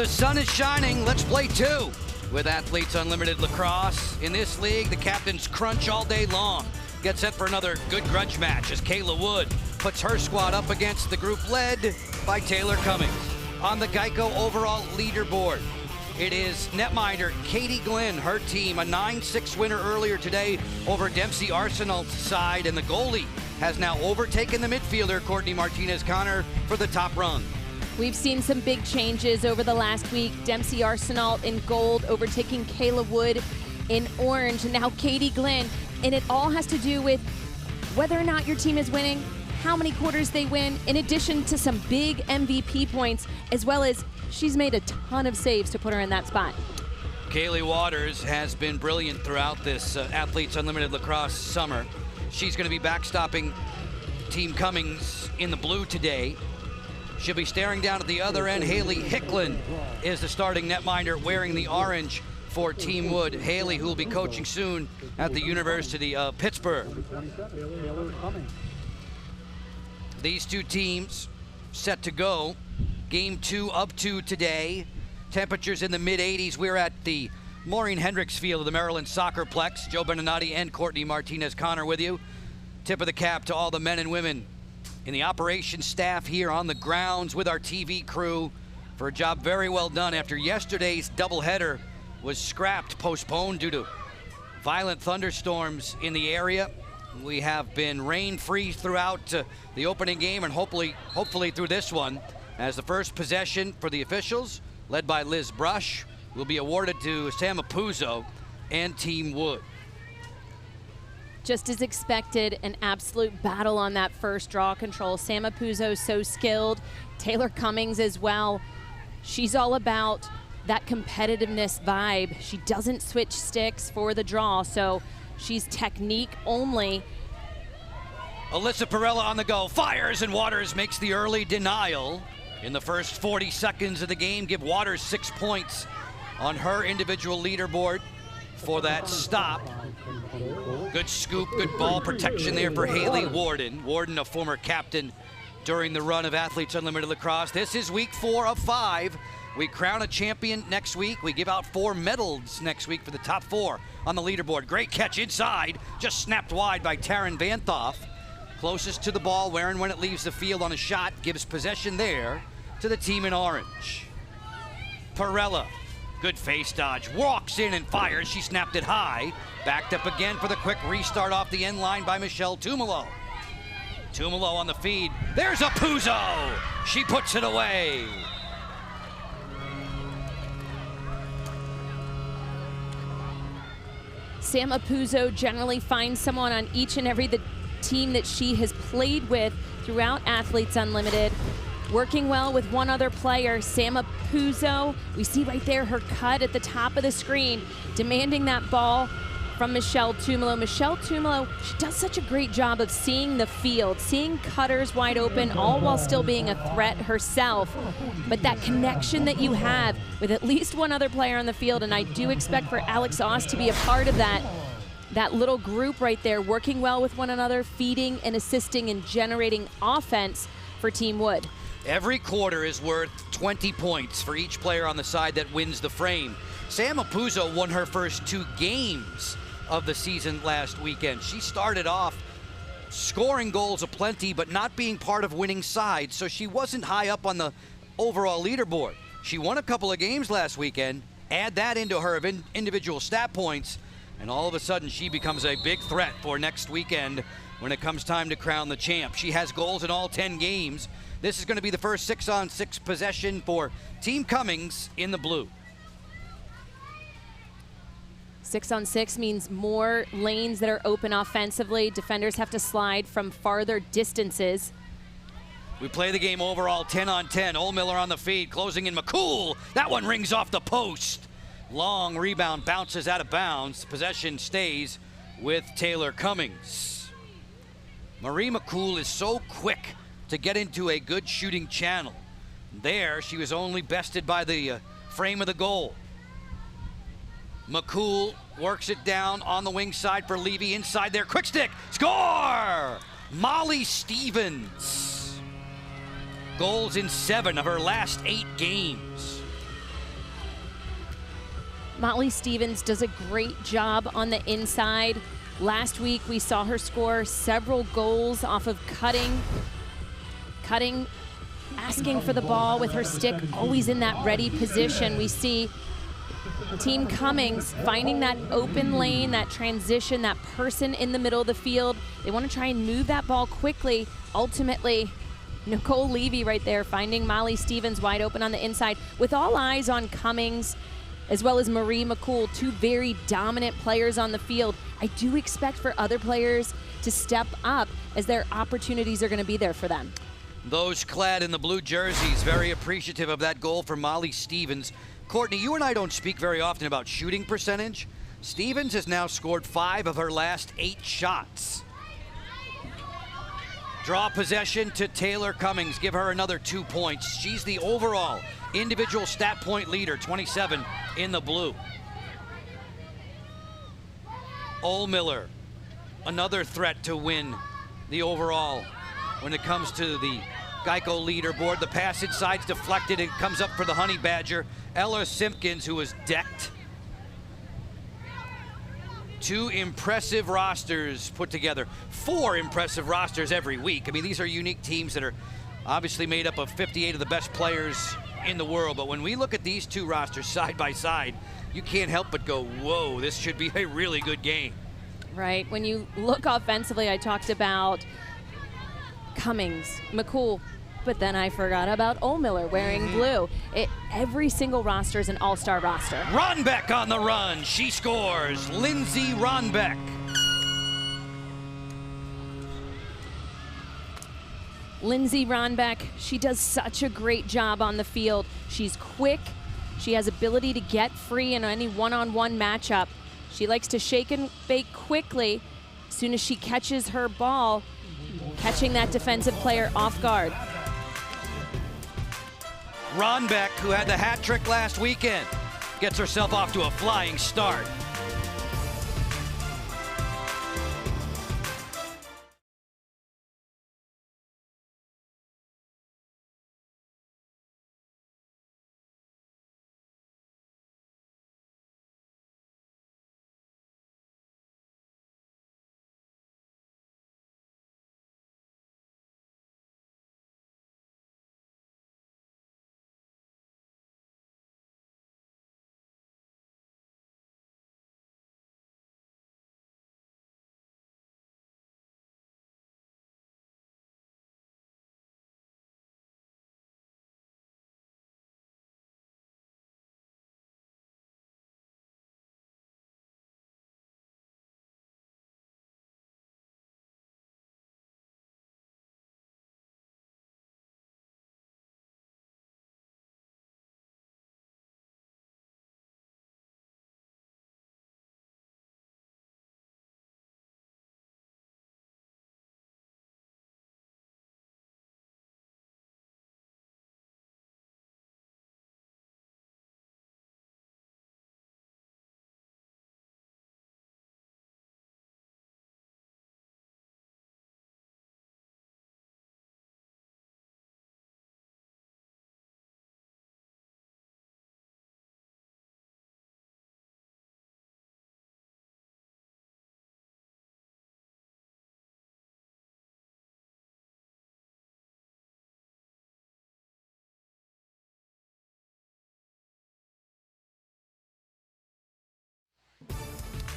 The sun is shining. Let's play two with Athletes Unlimited Lacrosse. In this league, the captains crunch all day long. Get set for another good grudge match as Kayla Wood puts her squad up against the group led by Taylor Cummings. On the Geico overall leaderboard, it is netminder Katie Glenn, her team, a 9-6 winner earlier today over Dempsey Arsenal's side, and the goalie has now overtaken the midfielder Courtney Martinez-Connor for the top rung. We've seen some big changes over the last week. Dempsey Arsenal in gold, overtaking Kayla Wood in orange, and now Katie Glenn. And it all has to do with whether or not your team is winning, how many quarters they win, in addition to some big MVP points, as well as she's made a ton of saves to put her in that spot. Kaylee Waters has been brilliant throughout this Athletes Unlimited Lacrosse summer. She's going to be backstopping Team Cummings in the blue today. She'll be staring down at the other end. Haley Hicklin is the starting netminder wearing the orange for Team Wood. Haley, who will be coaching soon at the University of Pittsburgh. These two teams set to go. Game 2 up to today. Temperatures in the mid-80s. We're at the Maureen Hendricks Field of the Maryland Soccerplex. Joe Beninati and Courtney Martinez-Connor with you. Tip of the cap to all the men and women in the operations staff here on the grounds with our TV crew for a job very well done after yesterday's doubleheader was scrapped, postponed due to violent thunderstorms in the area. We have been rain-free throughout the opening game and hopefully through this one, as the first possession for the officials, led by Liz Brush, will be awarded to Sam Apuzzo and Team Wood. Just as expected, an absolute battle on that first draw control. Sam Apuzzo so skilled, Taylor Cummings as well. She's all about that competitiveness vibe. She doesn't switch sticks for the draw, so she's technique only. Alyssa Perella on the go, fires, and Waters makes the early denial. In the first 40 seconds of the game, give Waters 6 points on her individual leaderboard for that stop. Good scoop, good ball protection there for Haley Warden. Warden, a former captain during the run of Athletes Unlimited Lacrosse. This is week 4 of 5. We crown a champion next week. We give out 4 medals next week for the top 4 on the leaderboard. Great catch inside, just snapped wide by Taryn Vanthoff. Closest to the ball, Warren, when it leaves the field on a shot, gives possession there to the team in orange. Perella, good face dodge, walks in and fires. She snapped it high. Backed up again for the quick restart off the end line by Michelle Tumalo. Tumalo on the feed. There's Apuzzo. She puts it away. Sam Apuzzo generally finds someone on each and every team that she has played with throughout Athletes Unlimited. Working well with one other player, Sam Apuzzo. We see right there her cut at the top of the screen, demanding that ball from Michelle Tumalo. Michelle Tumalo, she does such a great job of seeing the field, seeing cutters wide open, all while still being a threat herself. But that connection that you have with at least one other player on the field, and I do expect for Alex Oss to be a part of that little group right there, working well with one another, feeding and assisting and generating offense for Team Wood. Every quarter is worth 20 points for each player on the side that wins the frame. Sam Apuzzo won her first 2 games of the season last weekend. She started off scoring goals aplenty, but not being part of winning sides, so she wasn't high up on the overall leaderboard. She won a couple of games last weekend. Add that into her individual stat points, and all of a sudden she becomes a big threat for next weekend when it comes time to crown the champ. She has goals in all 10 games. This is going to be the first 6-on-6 possession for Team Cummings in the blue. 6-on-6 means more lanes that are open offensively. Defenders have to slide from farther distances. We play the game overall 10-on-10. Oldmiller on the feed, closing in McCool. That one rings off the post. Long rebound, bounces out of bounds. Possession stays with Taylor Cummings. Marie McCool is so quick to get into a good shooting channel. There, she was only bested by the frame of the goal. McCool works it down on the wing side for Levy. Inside there, quick stick, score! Molly Stevens. Goals in 7 of her last 8 games. Molly Stevens does a great job on the inside. Last week, we saw her score several goals off of cutting, asking for the ball with her stick, always in that ready position. We see Team Cummings finding that open lane, that transition, that person in the middle of the field. They want to try and move that ball quickly. Ultimately, Nicole Levy right there finding Molly Stevens wide open on the inside. With all eyes on Cummings, as well as Marie McCool, two very dominant players on the field, I do expect for other players to step up as their opportunities are going to be there for them. Those clad in the blue jerseys very appreciative of that goal from Molly Stevens. Courtney, you and I don't speak very often about shooting percentage. Stevens has now scored 5 of her last 8 shots. Draw possession to Taylor Cummings, give her another 2 points. She's the overall individual stat point leader, 27 in the blue. Ohlmiller, another threat to win the overall when it comes to the Geico leaderboard. The pass inside's deflected. It comes up for the Honey Badger. Ella Simpkins, who was decked. 2 impressive rosters put together. 4 impressive rosters every week. I mean, these are unique teams that are obviously made up of 58 of the best players in the world. But when we look at these 2 rosters side by side, you can't help but go, whoa, this should be a really good game. Right. When you look offensively, I talked about Cummings, McCool, but then I forgot about Ohlmiller wearing blue. Every single roster is an all-star roster. Ronbeck on the run. She scores. Lindsay Ronbeck. Lindsay Ronbeck, she does such a great job on the field. She's quick. She has ability to get free in any one-on-one matchup. She likes to shake and bake quickly as soon as she catches her ball, catching that defensive player off guard. Ronbeck, who had the hat trick last weekend, gets herself off to a flying start.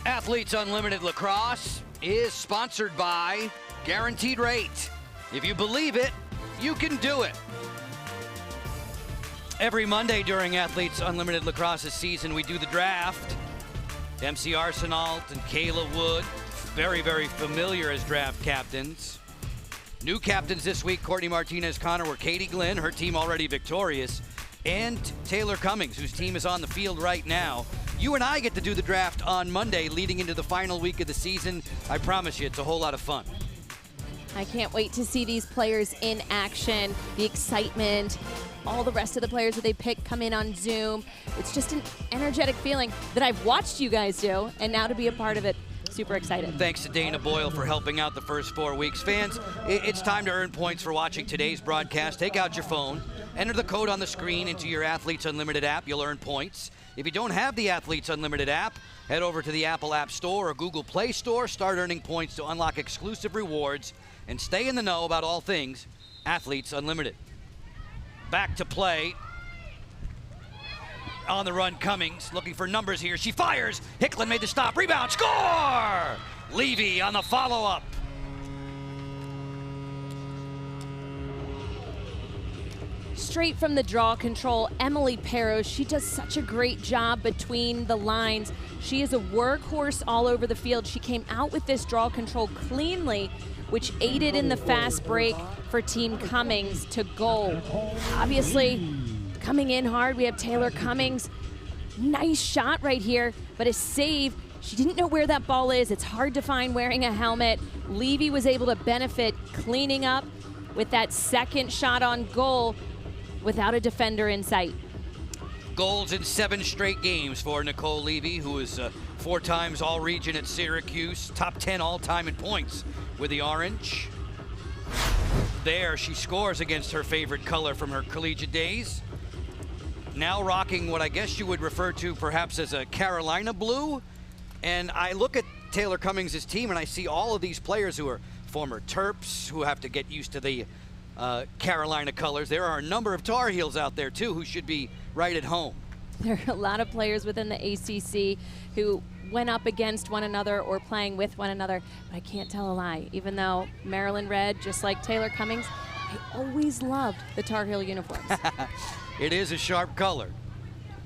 Athletes Unlimited Lacrosse is sponsored by Guaranteed Rate. If you believe it, you can do it. Every Monday during Athletes Unlimited Lacrosse's season, we do the draft. MC Arsenault and Kayla Wood, very, very familiar as draft captains. New captains this week, Courtney Martinez-Connor, were Katie Glynn, her team already victorious, and Taylor Cummings, whose team is on the field right now. You and I get to do the draft on Monday leading into the final week of the season. I promise you, it's a whole lot of fun. I can't wait to see these players in action, the excitement, all the rest of the players that they pick come in on Zoom. It's just an energetic feeling that I've watched you guys do, and now to be a part of it, super excited. Thanks to Dana Boyle for helping out the first 4 weeks. Fans, it's time to earn points for watching today's broadcast. Take out your phone, enter the code on the screen into your Athletes Unlimited app. You'll earn points. If you don't have the Athletes Unlimited app, head over to the Apple App Store or Google Play Store. Start earning points to unlock exclusive rewards and stay in the know about all things Athletes Unlimited. Back to play. On the run, Cummings looking for numbers here. She fires. Hicklin made the stop. Rebound. Score! Levy on the follow-up. Straight from the draw control, Emily Perros, she does such a great job between the lines. She is a workhorse all over the field. She came out with this draw control cleanly, which aided in the fast break for Team Cummings to goal. Obviously, coming in hard, we have Taylor Cummings. Nice shot right here, but a save. She didn't know where that ball is. It's hard to find wearing a helmet. Levy was able to benefit cleaning up with that second shot on goal without a defender in sight. Goals in 7 straight games for Nicole Levy, who is 4 times All-Region at Syracuse, top 10 all-time in points with the Orange. There, she scores against her favorite color from her collegiate days. Now rocking what I guess you would refer to perhaps as a Carolina blue. And I look at Taylor Cummings' team and I see all of these players who are former Terps, who have to get used to the Carolina colors. There are a number of Tar Heels out there too who should be right at home. There are a lot of players within the ACC who went up against one another or playing with one another, but I can't tell a lie. Even though Maryland Red, just like Taylor Cummings, I always loved the Tar Heel uniforms. It is a sharp color.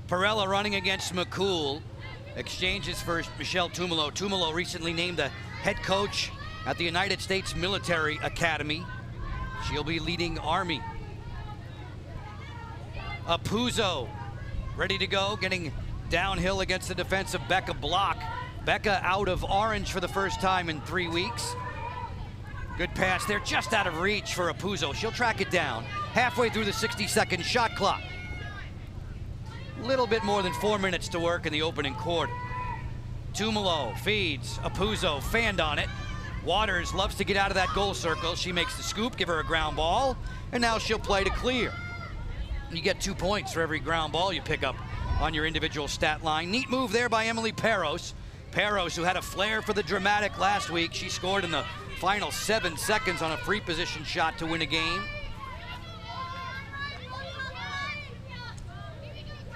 Perella running against McCool. Exchanges for Michelle Tumalo. Tumalo recently named the head coach at the United States Military Academy. She'll be leading Army. Apuzzo ready to go, getting downhill against the defensive Becca Block. Becca out of Orange for the first time in 3 weeks. Good pass there, just out of reach for Apuzzo. She'll track it down halfway through the 60-second shot clock. Little bit more than 4 minutes to work in the opening quarter. Tumalo feeds, Apuzzo fanned on it. Waters loves to get out of that goal circle. She makes the scoop, give her a ground ball, and now she'll play to clear. You get 2 points for every ground ball you pick up on your individual stat line. Neat move there by Emily Perros. Perros, who had a flair for the dramatic last week, she scored in the final 7 seconds on a free position shot to win a game.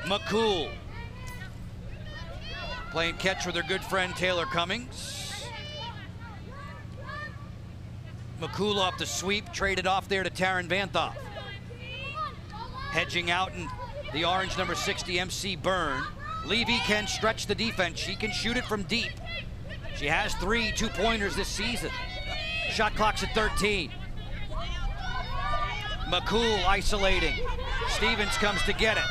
McCool playing catch with her good friend Taylor Cummings. McCool off the sweep, traded off there to Taryn Vanthoff. Hedging out in the Orange number 60, MC Byrne. Levy can stretch the defense. She can shoot it from deep. She has 3 two-pointers this season. Shot clock's at 13. McCool isolating. Stevens comes to get it.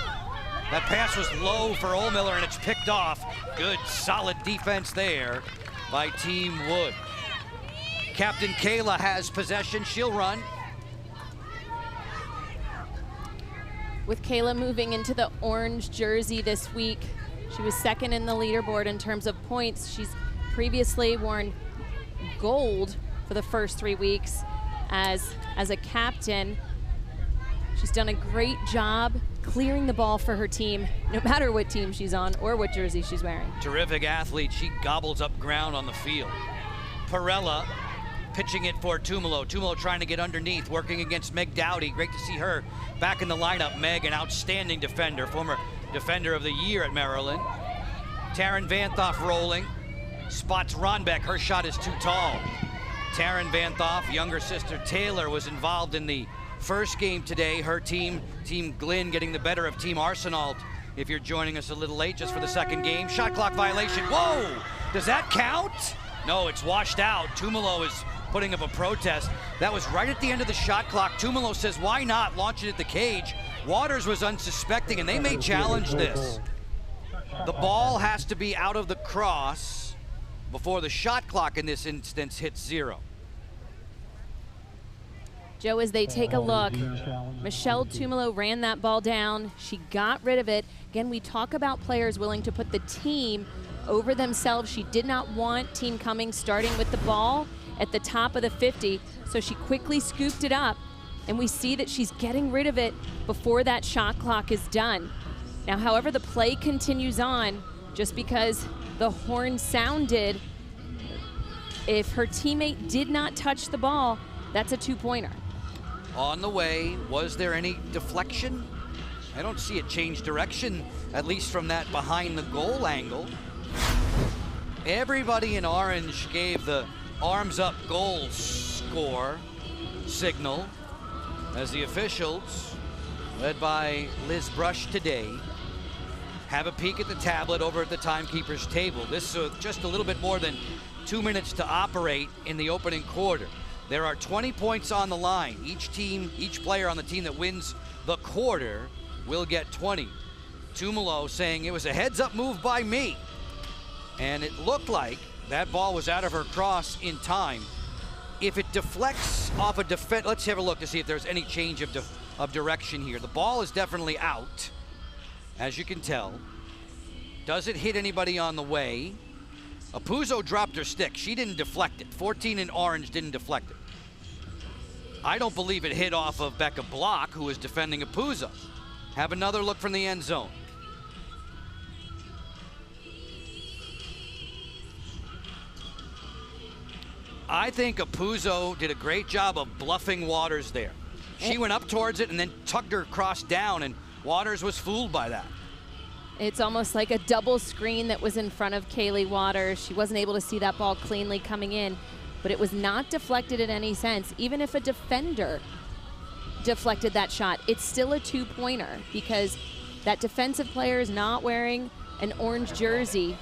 That pass was low for Ohlmiller and it's picked off. Good, solid defense there by Team Wood. Captain Kayla has possession. She'll run. With Kayla moving into the orange jersey this week, she was second in the leaderboard in terms of points. She's previously worn gold for the first 3 weeks as a captain. She's done a great job clearing the ball for her team, no matter what team she's on or what jersey she's wearing. Terrific athlete. She gobbles up ground on the field. Perella pitching it for Tumalo. Tumalo trying to get underneath, working against Meg Dowdy. Great to see her back in the lineup. Meg, an outstanding defender, former defender of the year at Maryland. Taryn Vanthoff rolling, spots Ronbeck. Her shot is too tall. Taryn Vanthoff, younger sister Taylor, was involved in the first game today. Her team, Team Glynn, getting the better of Team Arsenal. If you're joining us a little late just for the second game. Shot clock violation. Whoa! Does that count? No, it's washed out. Tumalo is putting up a protest. That was right at the end of the shot clock. Tumalo says, why not launch it at the cage? Waters was unsuspecting, and they may challenge this. The ball has to be out of the cross before the shot clock in this instance hits 0. Joe, as they take a look, Michelle Tumalo ran that ball down. She got rid of it. Again, we talk about players willing to put the team over themselves. She did not want Team Cummings starting with the ball at the top of the 50, so she quickly scooped it up, and we see that she's getting rid of it before that shot clock is done. Now, however, the play continues on. Just because the horn sounded, if her teammate did not touch the ball, that's a 2-pointer. On the way, was there any deflection? I don't see it change direction, at least from that behind the goal angle. Everybody in orange gave the arms up goal score signal as the officials, led by Liz Brush today, have a peek at the tablet over at the timekeeper's table. This is just a little bit more than 2 minutes to operate in the opening quarter. There are 20 points on the line. Each player on the team that wins the quarter will get 20. Tumalo saying it was a heads-up move by me. And it looked like that ball was out of her cross in time. If it deflects off a defense, let's have a look to see if there's any change of direction here. The ball is definitely out, as you can tell. Does it hit anybody on the way? Apuzzo dropped her stick. She didn't deflect it. 14 in orange didn't deflect it. I don't believe it hit off of Becca Block, who was defending Apuzzo. Have another look from the end zone. I think Apuzzo did a great job of bluffing Waters there. She went up towards it and then tugged her cross down, and Waters was fooled by that. It's almost like a double screen that was in front of Kaylee Waters. She wasn't able to see that ball cleanly coming in, but it was not deflected in any sense. Even if a defender deflected that shot, it's still a 2-pointer because that defensive player is not wearing an orange jersey,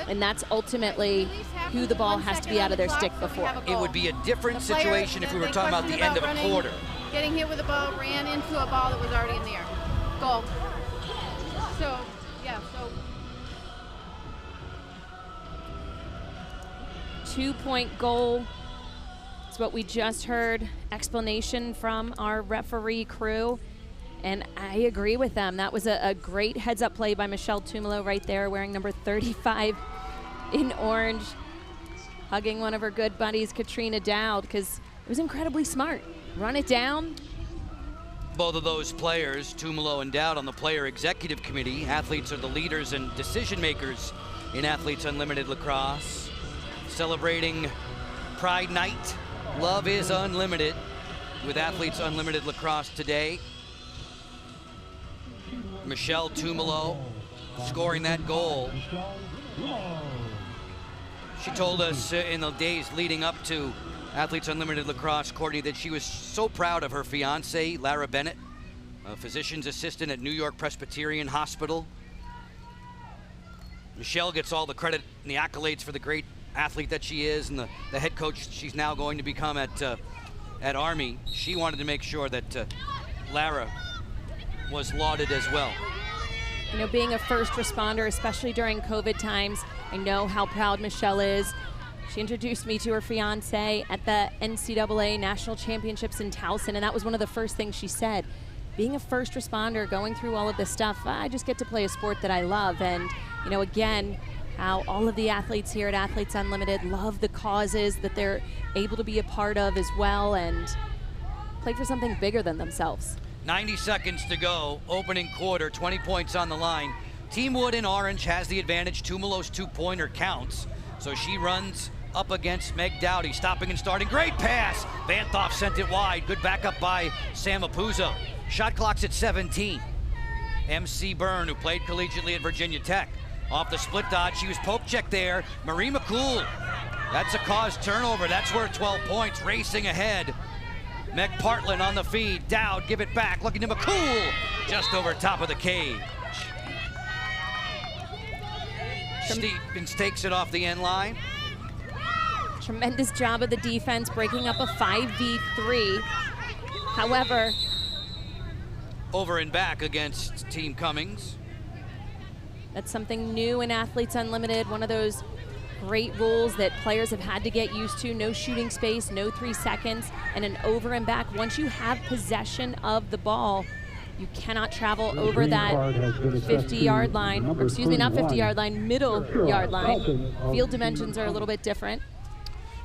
and that's ultimately who the ball has to be out of their stick before. It would be a different situation if we were talking about the end of a quarter. Getting hit with a ball, ran into a ball that was already in the air. Goal. So, yeah, so. 2-point goal is what we just heard. Explanation from our referee crew. And I agree with them. That was a great heads-up play by Michelle Tumalo right there, wearing number 35 in orange, hugging one of her good buddies, Katrina Dowd, because it was incredibly smart. Run it down. Both of those players, Tumalo and Dowd, on the player executive committee. Athletes are the leaders and decision makers in Athletes Unlimited Lacrosse. Celebrating Pride Night. Love is unlimited with Athletes Unlimited Lacrosse today. Michelle Tumalo scoring that goal. She told us in the days leading up to Athletes Unlimited Lacrosse, Courtney, that she was so proud of her fiance, Lara Bennett, a physician's assistant at New York Presbyterian Hospital. Michelle gets all the credit and the accolades for the great athlete that she is and the head coach she's now going to become at Army. She wanted to make sure that Lara was lauded as well. You know, being a first responder, especially during COVID times, I know how proud Michelle is. She introduced me to her fiance at the NCAA National Championships in Towson, and that was one of the first things she said. Being a first responder, going through all of this stuff, I just get to play a sport that I love. And, you know, again, how all of the athletes here at Athletes Unlimited love the causes that they're able to be a part of as well and play for something bigger than themselves. 90 seconds to go, opening quarter, 20 points on the line. Team Wood in orange has the advantage. Tumalo's 2-pointer counts, so she runs up against Meg Dowdy, stopping and starting. Great pass. Vanthoff sent it wide. Good backup by Sam Apuzzo. Shot clock's at 17. MC Byrne, who played collegiately at Virginia Tech. Off the split dodge, she was poke check there. Marie McCool, that's a caused turnover. That's worth 12 points, racing ahead. Meg Partland on the feed. Dowd, give it back, looking to McCool, just over top of the cage. Stevens takes it off the end line. Tremendous job of the defense breaking up a 5v3. However, over and back against Team Cummings. That's something new in Athletes Unlimited, one of those great rules that players have had to get used to. No shooting space, no 3 seconds, and an over and back. Once you have possession of the ball, you cannot travel over that 50-yard line, or excuse me, not 50-yard line, middle yard line. Field dimensions are a little bit different.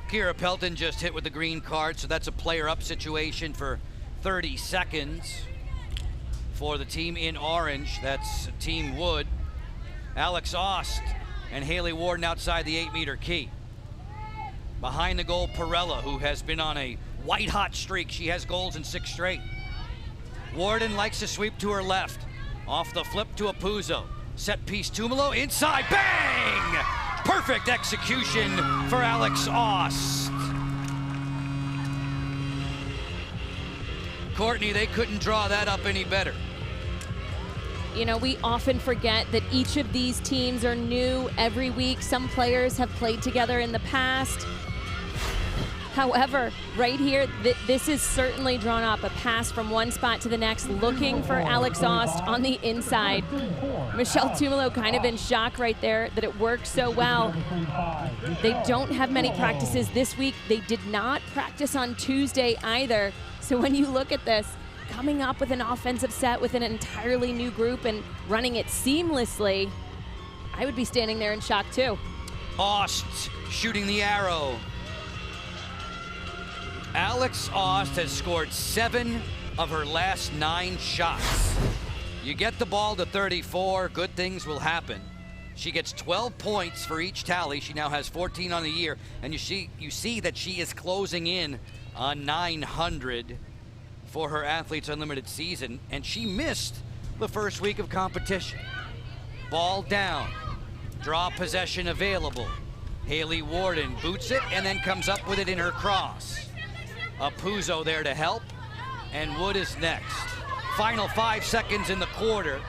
Kira Pelton just hit with the green card, so that's a player up situation for 30 seconds. For the team in orange, that's Team Wood. Alex Ost and Haley Warden outside the 8-meter key. Behind the goal, Perella, who has been on a white-hot streak. She has goals in 6 straight. Warden likes to sweep to her left. Off the flip to Apuzzo. Set piece Tumalo, inside, bang! Perfect execution for Alex Ost. Courtney, they couldn't draw that up any better. You know, we often forget that each of these teams are new every week. Some players have played together in the past. However, right here, this is certainly drawn up. A pass from one spot to the next, looking for Alex Ost on the inside. Michelle Tumalo kind of in shock right there that it worked so well. They don't have many practices this week. They did not practice on Tuesday either. So when you look at this, coming up with an offensive set with an entirely new group and running it seamlessly, I would be standing there in shock too. Ost shooting the arrow. Alex Ost has scored 7 of her last 9 shots. You get the ball to 34, good things will happen. She gets 12 points for each tally. She now has 14 on the year, and you see that she is closing in on 900 for her Athletes Unlimited season, and she missed the first week of competition. Ball down, draw possession available. Haley Warden boots it and then comes up with it in her cross. Apuzzo there to help, and Wood is next. Final 5 seconds in the quarter.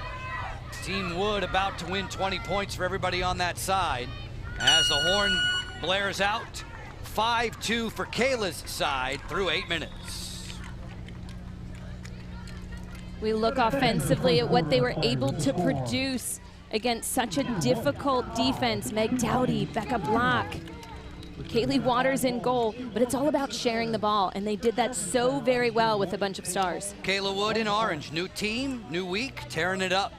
Team Wood about to win 20 points for everybody on that side. As the horn blares out, 5-2 for Kayla's side through 8 minutes. We look offensively at what they were able to produce against such a difficult defense. Meg Dowdy, Becca Block, Kaylee Waters in goal, but it's all about sharing the ball, and they did that so very well with a bunch of stars. Kayla Wood in orange, new team, new week, tearing it up.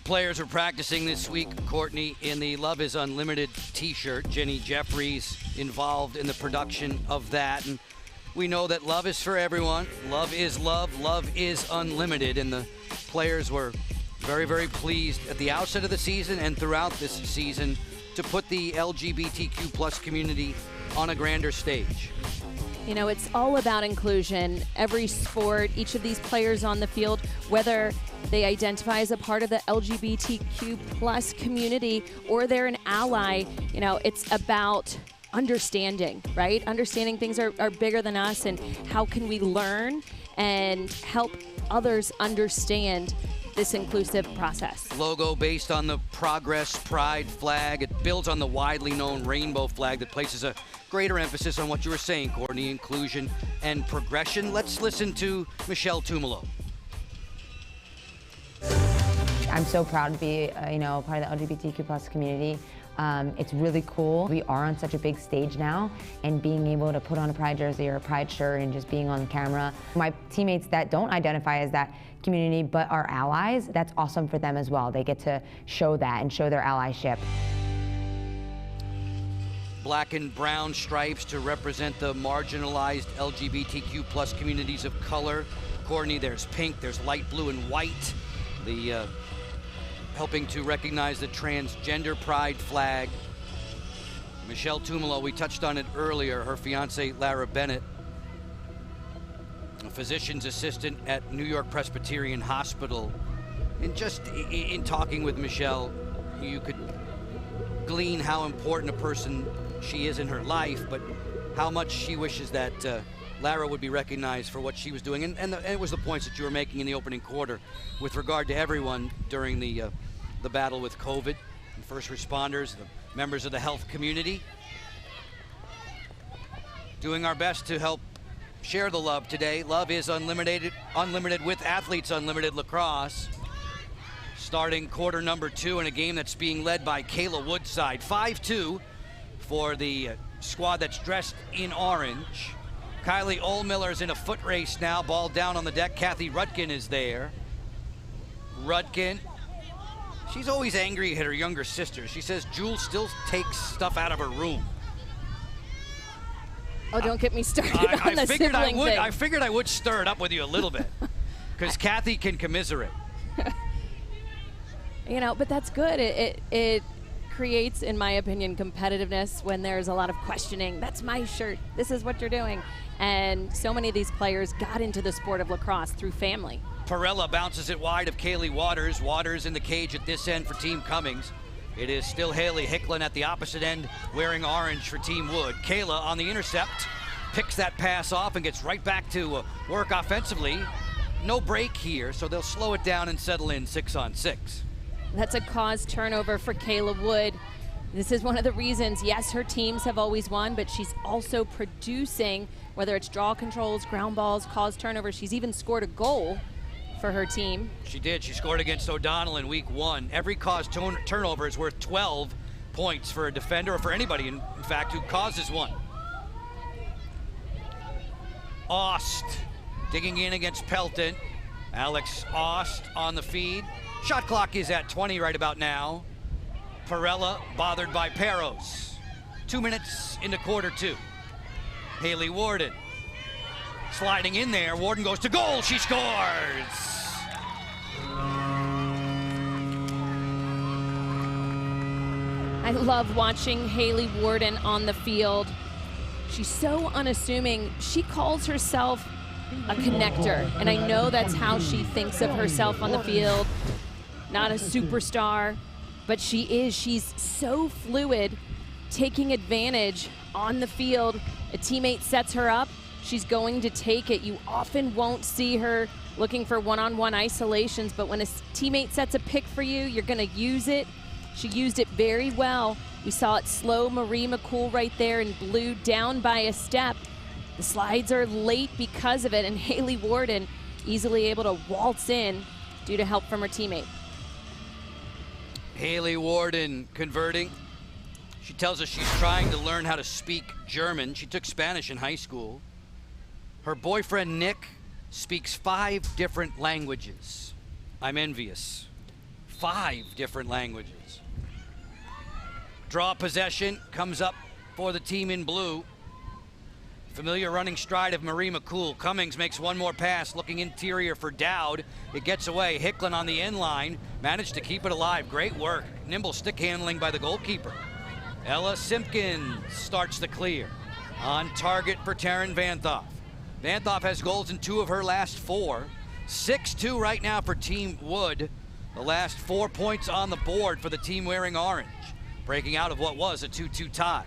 Players are practicing this week, Courtney, in the Love is Unlimited t-shirt. Jenny Jeffries involved in the production of that. And we know that love is for everyone. Love is love. Love is unlimited. And the players were very, very pleased at the outset of the season and throughout this season to put the LGBTQ plus community on a grander stage. You know, it's all about inclusion. Every sport, each of these players on the field, whether they identify as a part of the LGBTQ plus community or they're an ally, you know, it's about understanding, right? Understanding things are bigger than us, and how can we learn and help others understand this inclusive process. Logo based on the Progress Pride flag. It builds on the widely known rainbow flag that places a greater emphasis on what you were saying, Courtney, inclusion and progression. Let's listen to Michelle Tumolo. I'm so proud to be, part of the LGBTQ plus community. It's really cool. We are on such a big stage now, and being able to put on a Pride jersey or a Pride shirt and just being on camera. My teammates that don't identify as that community but are allies, that's awesome for them as well. They get to show that and show their allyship. Black and brown stripes to represent the marginalized LGBTQ plus communities of color. Courtney, there's pink, there's light blue and white. The helping to recognize the transgender pride flag. Michelle Tumolo, we touched on it earlier, her fiance Lara Bennett, a physician's assistant at New York Presbyterian Hospital. And just in talking with Michelle, you could glean how important a person she is in her life, but how much she wishes that Lara would be recognized for what she was doing. And it was the points that you were making in the opening quarter with regard to everyone during the battle with COVID, and first responders, the members of the health community. Doing our best to help share the love today. Love is unlimited with Athletes Unlimited Lacrosse. Starting quarter number 2 in a game that's being led by Kayla Woodside. 5-2 for the squad that's dressed in orange. Kylie Ohlmiller's in a foot race now. Ball down on the deck. Kathy Rudkin is there. Rudkin, she's always angry at her younger sister. She says Jules still takes stuff out of her room. Oh, don't get me started on the sibling thing. I figured I would stir it up with you a little bit, because Kathy can commiserate. But that's good. It creates, in my opinion, competitiveness when there's a lot of questioning. That's my shirt. This is what you're doing. And so many of these players got into the sport of lacrosse through family. Perella bounces it wide of Kaylee Waters. Waters in the cage at this end for Team Cummings. It is still Haley Hicklin at the opposite end wearing orange for Team Wood. Kayla on the intercept, picks that pass off and gets right back to work offensively. No break here, so they'll slow it down and settle in 6-on-6. That's a caused turnover for Kayla Wood. This is one of the reasons, yes, her teams have always won, but she's also producing, whether it's draw controls, ground balls, caused turnovers. She's even scored a goal for her team. She did. She scored against O'Donnell in week 1. Every caused turnover is worth 12 points for a defender, or for anybody, in fact, who causes one. Aust digging in against Pelton. Alex Aust on the feed. Shot clock is at 20 right about now. Perella bothered by Peros. 2 minutes into quarter 2. Haley Warden sliding in there. Warden goes to goal. She scores. I love watching Haley Warden on the field. She's so unassuming. She calls herself a connector, and I know that's how she thinks of herself on the field. Not a superstar, but she is. She's so fluid, taking advantage on the field. A teammate sets her up, she's going to take it. You often won't see her looking for one-on-one isolations, but when a teammate sets a pick for you, you're gonna use it. She used it very well. We saw it slow Marie McCool right there in blue down by a step. The slides are late because of it, and Haley Warden easily able to waltz in due to help from her teammate. Haley Warden converting. She tells us she's trying to learn how to speak German. She took Spanish in high school. Her boyfriend, Nick, speaks 5 different languages. I'm envious. 5 different languages. Draw possession comes up for the team in blue. Familiar running stride of Marie McCool. Cummings makes one more pass, looking interior for Dowd. It gets away. Hicklin on the end line. Managed to keep it alive. Great work. Nimble stick handling by the goalkeeper. Ella Simpkins starts the clear. On target for Taryn Vanthoff. Vanthoff has goals in 2 of her last 4. 6-2 right now for Team Wood. The last 4 points on the board for the team wearing orange. Breaking out of what was a 2-2 tie.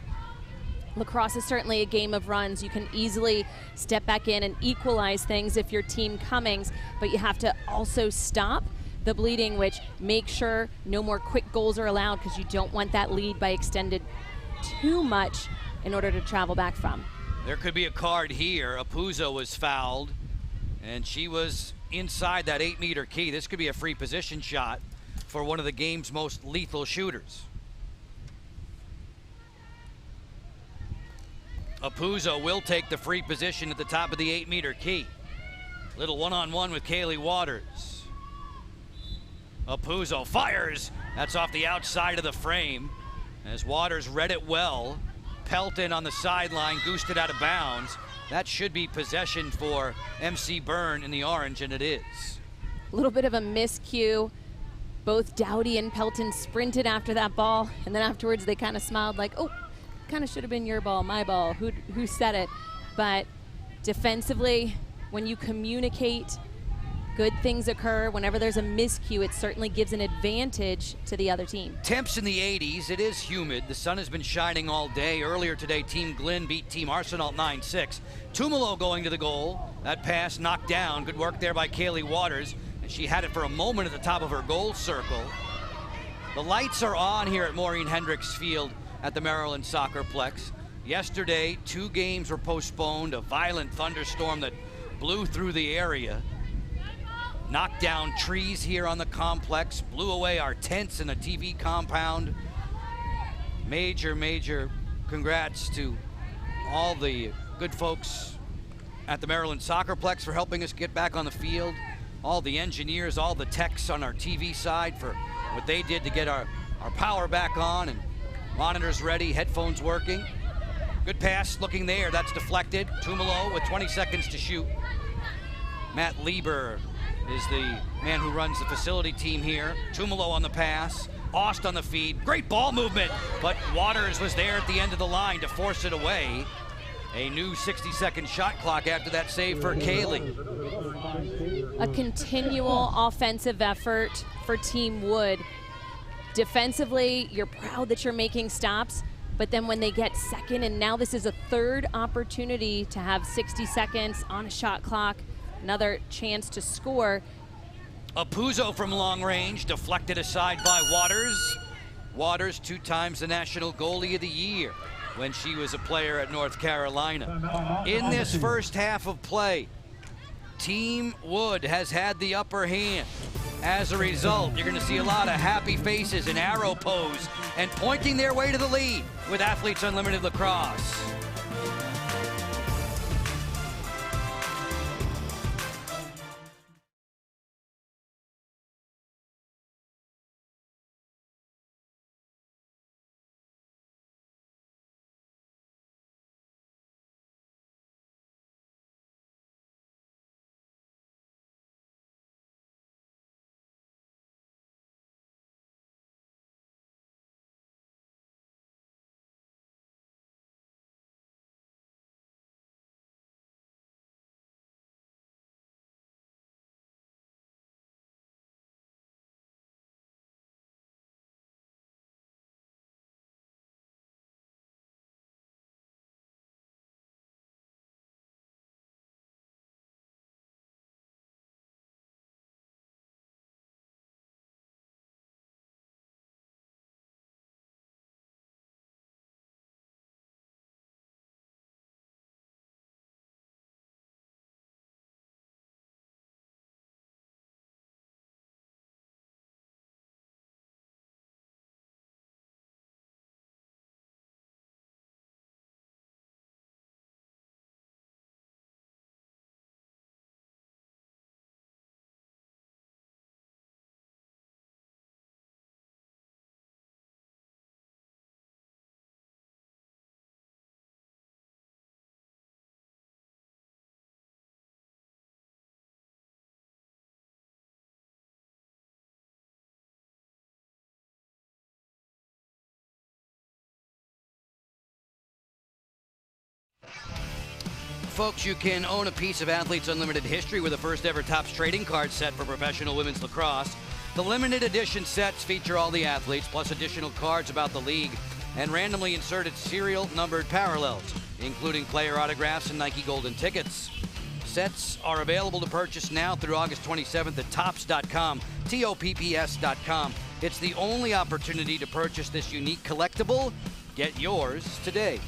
Lacrosse is certainly a game of runs. You can easily step back in and equalize things if your team Cummings, but you have to also stop the bleeding, which make sure no more quick goals are allowed because you don't want that lead by extended too much in order to travel back from. There could be a card here. Apuzzo was fouled, and she was inside that 8-meter key. This could be a free position shot for one of the game's most lethal shooters. Apuzzo will take the free position at the top of the 8-meter key. Little one-on-one with Kaylee Waters. Apuzzo fires. That's off the outside of the frame. As Waters read it well. Pelton on the sideline, goosed it out of bounds. That should be possession for MC Byrne in the orange, and it is. A little bit of a miscue. Both Dowdy and Pelton sprinted after that ball, and then afterwards they kind of smiled like, oh, kind of should have been your ball, my ball, who said it? But defensively, when you communicate, good things occur. Whenever there's a miscue, it certainly gives an advantage to the other team. Temps in the 80s. It is humid. The sun has been shining all day. Earlier today, Team Glenn beat Team Arsenal 9-6. Tumalo going to the goal. That pass knocked down. Good work there by Kaylee Waters. And she had it for a moment at the top of her goal circle. The lights are on here at Maureen Hendricks Field at the Maryland Soccerplex. Yesterday, 2 games were postponed. A violent thunderstorm that blew through the area. Knocked down trees here on the complex, blew away our tents in a TV compound. Major congrats to all the good folks at the Maryland Soccerplex for helping us get back on the field. All the engineers, all the techs on our TV side for what they did to get our power back on and monitors ready, headphones working. Good pass looking there, that's deflected. Tumalo with 20 seconds to shoot. Matt Lieber is the man who runs the facility team here. Tumalo on the pass, Aust on the feed. Great ball movement, but Waters was there at the end of the line to force it away. A new 60-second shot clock after that save for Kaylee. A continual offensive effort for Team Wood. Defensively, you're proud that you're making stops, but then when they get second, and now this is a third opportunity to have 60 seconds on a shot clock, another chance to score. Apuzzo from long range, deflected aside by Waters. Waters, 2 times the National Goalie of the Year when she was a player at North Carolina. In this first half of play, Team Wood has had the upper hand. As a result, you're going to see a lot of happy faces in arrow pose and pointing their way to the lead with Athletes Unlimited Lacrosse. Folks, you can own a piece of Athletes Unlimited history with the first ever Topps trading card set for professional women's lacrosse. The limited edition sets feature all the athletes, plus additional cards about the league and randomly inserted serial numbered parallels, including player autographs and Nike Golden tickets. Sets are available to purchase now through August 27th at Topps.com, TOPPS.com. It's the only opportunity to purchase this unique collectible. Get yours today.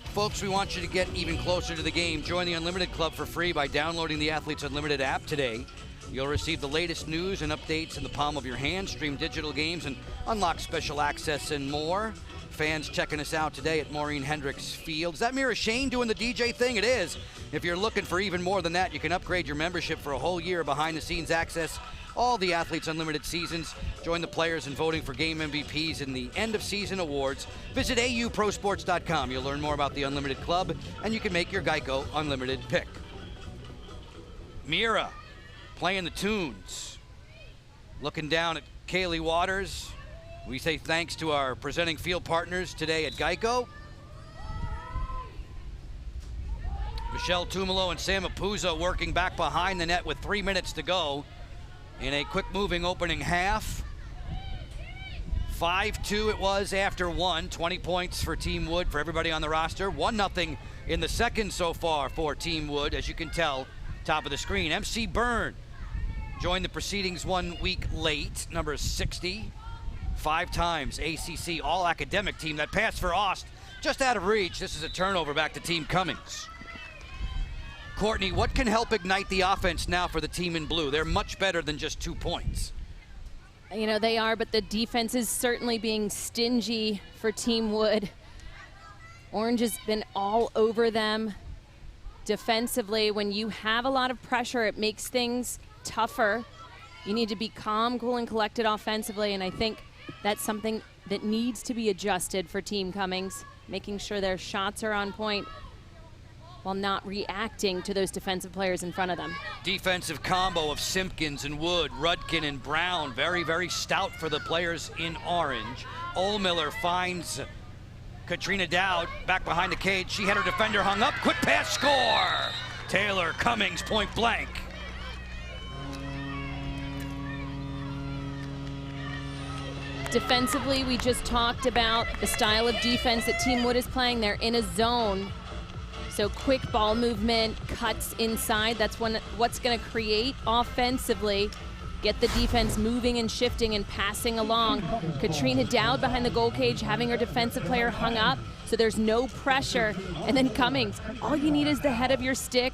Folks, we want you to get even closer to the game. Join the Unlimited Club for free by downloading the Athletes Unlimited app today. You'll receive the latest news and updates in the palm of your hand, stream digital games, and unlock special access and more. Fans checking us out today at Maureen Hendricks Field. Is that Mira Shane doing the DJ thing? It is. If you're looking for even more than that, you can upgrade your membership for a whole year behind-the-scenes access, all the Athletes Unlimited seasons. Join the players in voting for game MVPs in the end-of-season awards. Visit auprosports.com. You'll learn more about the Unlimited Club, and you can make your Geico Unlimited pick. Mira playing the tunes. Looking down at Kaylee Waters. We say thanks to our presenting field partners today at Geico. Michelle Tumalo and Sam Apuzzo working back behind the net with 3 minutes to go in a quick-moving opening half. 5-2 it was after one. 20 points for Team Wood for everybody on the roster. 1-0 in the second so far for Team Wood, as you can tell, top of the screen. MC Byrne joined the proceedings 1 week late, number 60. 5 times ACC All-Academic team. That pass for Ost, just out of reach. This is a turnover back to Team Cummings. Courtney, what can help ignite the offense now for the team in blue? They're much better than just 2 points. You know, they are, but the defense is certainly being stingy for Team Wood. Orange has been all over them defensively. When you have a lot of pressure, it makes things tougher. You need to be calm, cool, and collected offensively, and I think that's something that needs to be adjusted for Team Cummings, making sure their shots are on point while not reacting to those defensive players in front of them. Defensive combo of Simpkins and Wood, Rudkin and Brown. Very, very stout for the players in orange. Ohlmiller finds Katrina Dowd back behind the cage. She had her defender hung up. Quick pass, score! Taylor Cummings, point blank. Defensively, we just talked about the style of defense that Team Wood is playing. They're in a zone. So quick ball movement, cuts inside. That's what's going to create offensively. Get the defense moving and shifting and passing along. Katrina Dowd behind the goal cage, having her defensive player hung up, so there's no pressure. And then Cummings, all you need is the head of your stick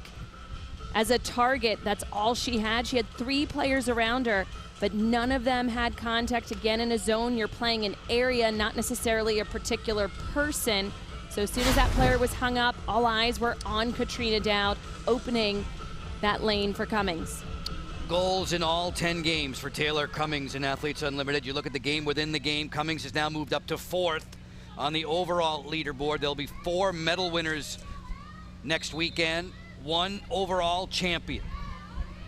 as a target. That's all she had. She had 3 players around her, but none of them had contact. Again, in a zone, you're playing an area, not necessarily a particular person. So as soon as that player was hung up, all eyes were on Katrina Dowd, opening that lane for Cummings. Goals in all 10 games for Taylor Cummings in Athletes Unlimited. You look at the game within the game, Cummings has now moved up to 4th on the overall leaderboard. There'll be 4 medal winners next weekend, 1 overall champion.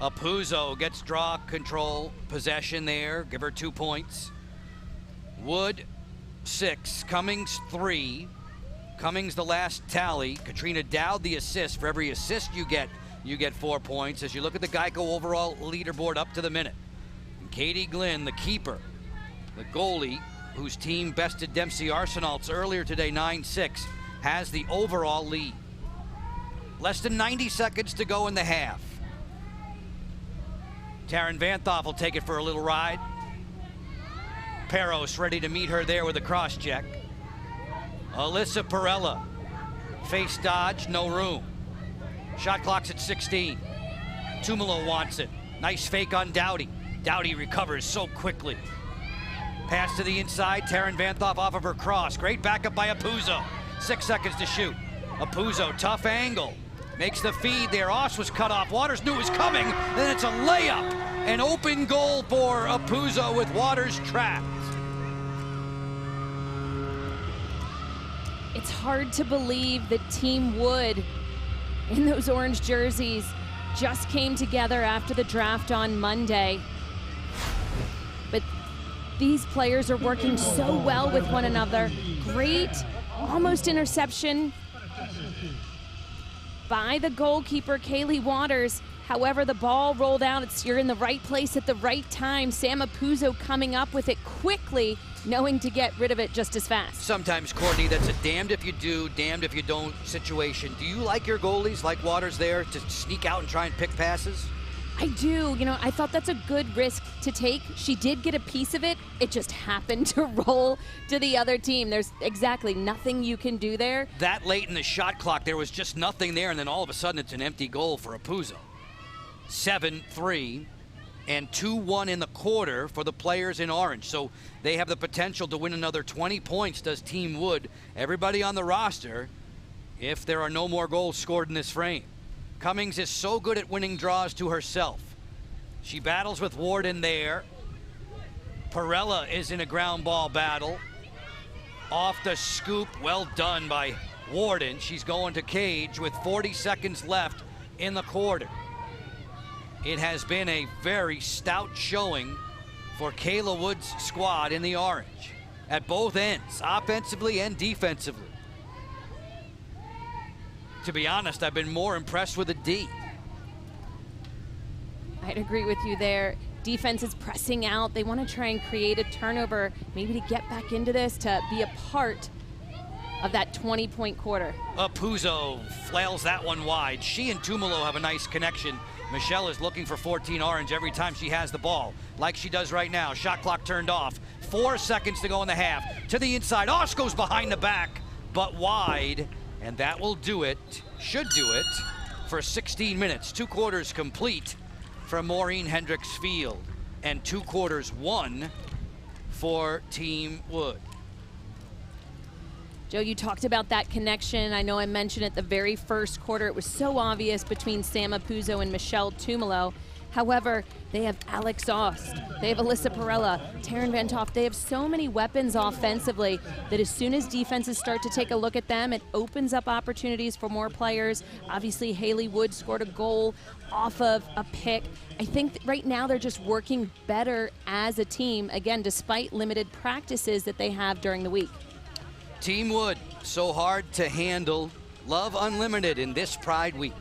Apuzzo gets draw, control, possession there, give her 2 points. Wood, 6, Cummings, 3. Cummings the last tally. Katrina Dowd the assist. For every assist you get 4 points. As you look at the Geico overall leaderboard up to the minute. And Katie Glynn, the keeper, the goalie, whose team bested Dempsey Arsenals earlier today, 9-6, has the overall lead. Less than 90 seconds to go in the half. Taryn Vanthoff will take it for a little ride. Peros ready to meet her there with a cross check. Alyssa Perella, face dodge, no room. Shot clock's at 16. Tumalo wants it. Nice fake on Dowdy. Dowdy recovers so quickly. Pass to the inside, Taryn Vanthoff off of her cross. Great backup by Apuzzo. 6 seconds to shoot. Apuzzo, tough angle. Makes the feed there. Oss was cut off. Waters knew it was coming. Then it's a layup. An open goal for Apuzzo with Waters trapped. It's hard to believe that Team Wood in those orange jerseys just came together after the draft on Monday. But these players are working so well with one another. Great, almost interception by the goalkeeper, Kaylee Waters. However, the ball rolled out. You're in the right place at the right time. Sama Puzo coming up with it quickly, knowing to get rid of it just as fast. Sometimes, Courtney, that's a damned if you do, damned if you don't situation. Do you like your goalies, like Waters there, to sneak out and try and pick passes? I do. You know, I thought that's a good risk to take. She did get a piece of it. It just happened to roll to the other team. There's exactly nothing you can do there. That late in the shot clock, there was just nothing there, and then all of a sudden it's an empty goal for Puzo. 7-3 and 2-1 in the quarter for the players in orange. So they have the potential to win another 20 points, does Team Wood. Everybody on the roster, if there are no more goals scored in this frame. Cummings is so good at winning draws to herself. She battles with Warden there. Perella is in a ground ball battle. Off the scoop, well done by Warden. She's going to cage with 40 seconds left in the quarter. It has been a very stout showing for Kayla Wood's squad in the orange at both ends, offensively and defensively. To be honest, I've been more impressed with the D. I'd agree with you there. Defense is pressing out. They want to try and create a turnover, maybe to get back into this, to be a part of that 20-point quarter. Puzo flails that one wide. She and Tumalo have a nice connection. Michelle is looking for 14 orange every time she has the ball, like she does right now. Shot clock turned off. 4 seconds to go in the half. To the inside. Osh goes behind the back, but wide. And that will do it, should do it, for 16 minutes. 2 quarters complete from Maureen Hendricks Field, and 2 quarters won for Team Wood. Joe, you talked about that connection. I know I mentioned it the very first quarter. It was so obvious between Sama Puzo and Michelle Tumalo. However, they have Alex Ost, they have Alyssa Perella, Taryn Van Toft. They have so many weapons offensively that as soon as defenses start to take a look at them, it opens up opportunities for more players. Obviously, Haley Wood scored a goal off of a pick. I think that right now they're just working better as a team, again, despite limited practices that they have during the week. Team Wood, so hard to handle. Love Unlimited in this Pride Week.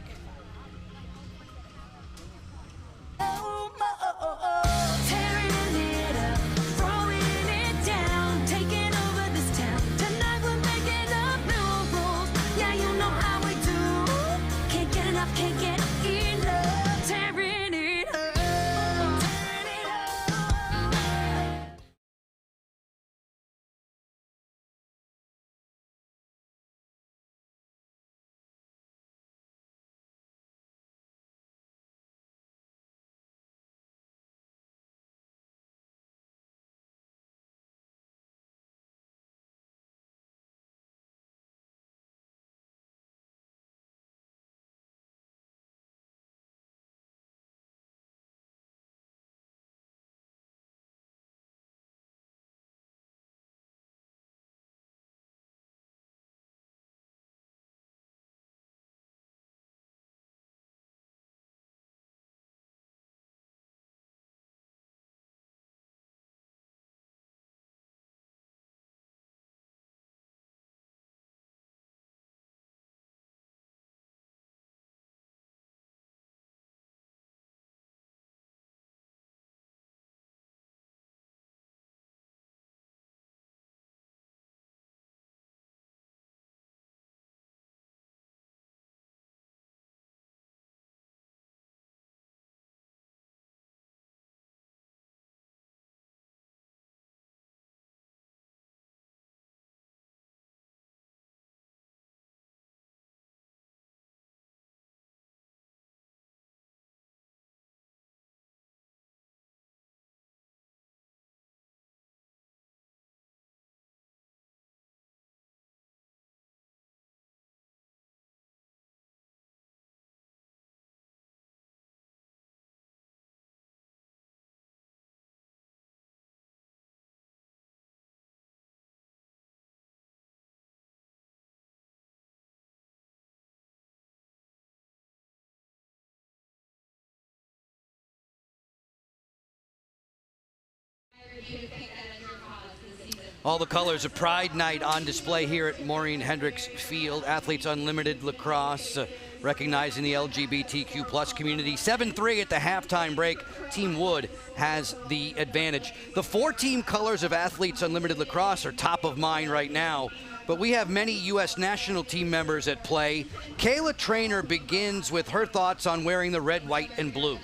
All the colors of Pride Night on display here at Maureen Hendricks Field. Athletes Unlimited Lacrosse recognizing the LGBTQ plus community. 7-3 at the halftime break. Team Wood has the advantage. The 4-team colors of Athletes Unlimited Lacrosse are top of mind right now, but we have many U.S. national team members at play. Kayla Trainer begins with her thoughts on wearing the red, white, and blue.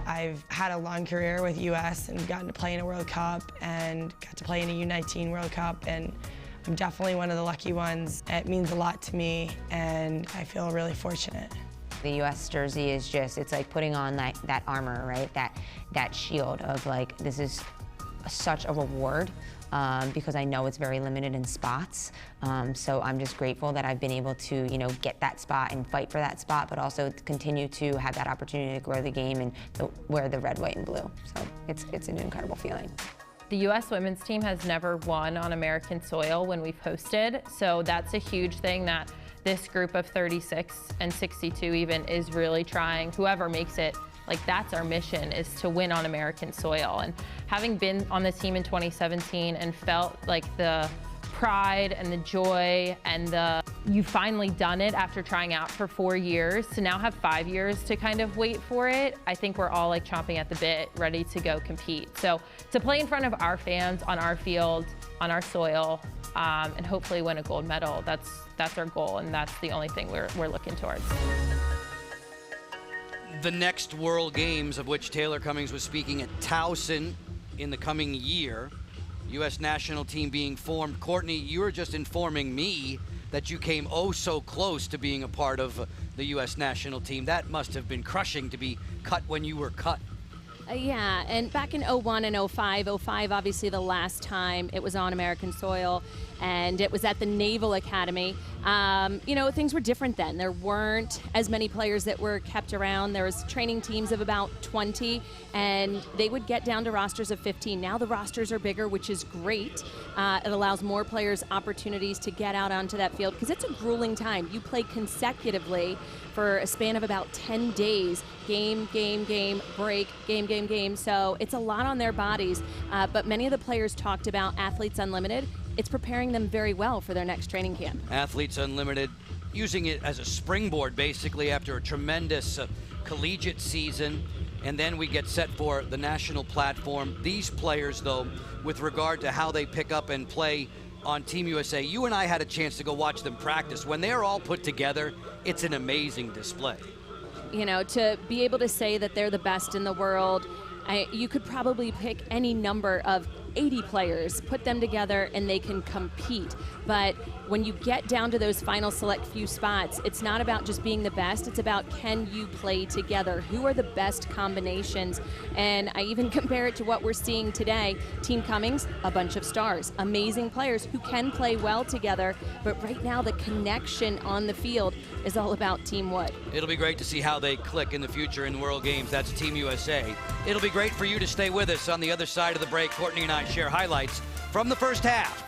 I've had a long career with U.S. and gotten to play in a World Cup and got to play in a U19 World Cup, and I'm definitely one of the lucky ones. It means a lot to me, and I feel really fortunate. The U.S. jersey is just, it's like putting on that armor, right? That shield of like, this is such a reward. Because I know it's very limited in spots. So I'm just grateful that I've been able to, get that spot and fight for that spot, but also continue to have that opportunity to grow the game and wear the red, white, and blue. So it's an incredible feeling. The U.S. women's team has never won on American soil when we've hosted, so that's a huge thing that this group of 36 and 62 even is really trying. Whoever makes it, like, that's our mission, is to win on American soil. And having been on the team in 2017 and felt like the pride and the joy and you've finally done it after trying out for 4 years, to now have 5 years to kind of wait for it, I think we're all like chomping at the bit, ready to go compete. So to play in front of our fans on our field, on our soil, and hopefully win a gold medal, that's our goal, and that's the only thing we're looking towards. The next World Games, of which Taylor Cummings was speaking at Towson in the coming year, U.S. national team being formed. Courtney, you were just informing me that you came oh so close to being a part of the U.S. national team. That must have been crushing to be cut when you were cut. Yeah, and back in 01 and 05, obviously the last time it was on American soil, and it was at the Naval Academy. Things were different then. There weren't as many players that were kept around. There was training teams of about 20, and they would get down to rosters of 15. Now the rosters are bigger, which is great. It allows more players opportunities to get out onto that field, because it's a grueling time. You play consecutively for a span of about 10 days. Game, break, game. So it's a lot on their bodies. But many of the players talked about Athletes Unlimited. It's preparing them very well for their next training camp. Athletes Unlimited, using it as a springboard basically after a tremendous collegiate season, and then we get set for the national platform. These players, though, with regard to how they pick up and play on Team USA, you and I had a chance to go watch them practice. When they're all put together, it's an amazing display. To be able to say that they're the best in the world, you could probably pick any number of 80 players, put them together, and they can compete. But when you get down to those final select few spots, it's not about just being the best, it's about can you play together? Who are the best combinations? And I even compare it to what we're seeing today. Team Cummings, a bunch of stars, amazing players who can play well together, but right now the connection on the field is all about Team Wood. It'll be great to see how they click in the future in World Games. That's Team USA. It'll be great for you to stay with us on the other side of the break. Courtney and I share highlights from the first half.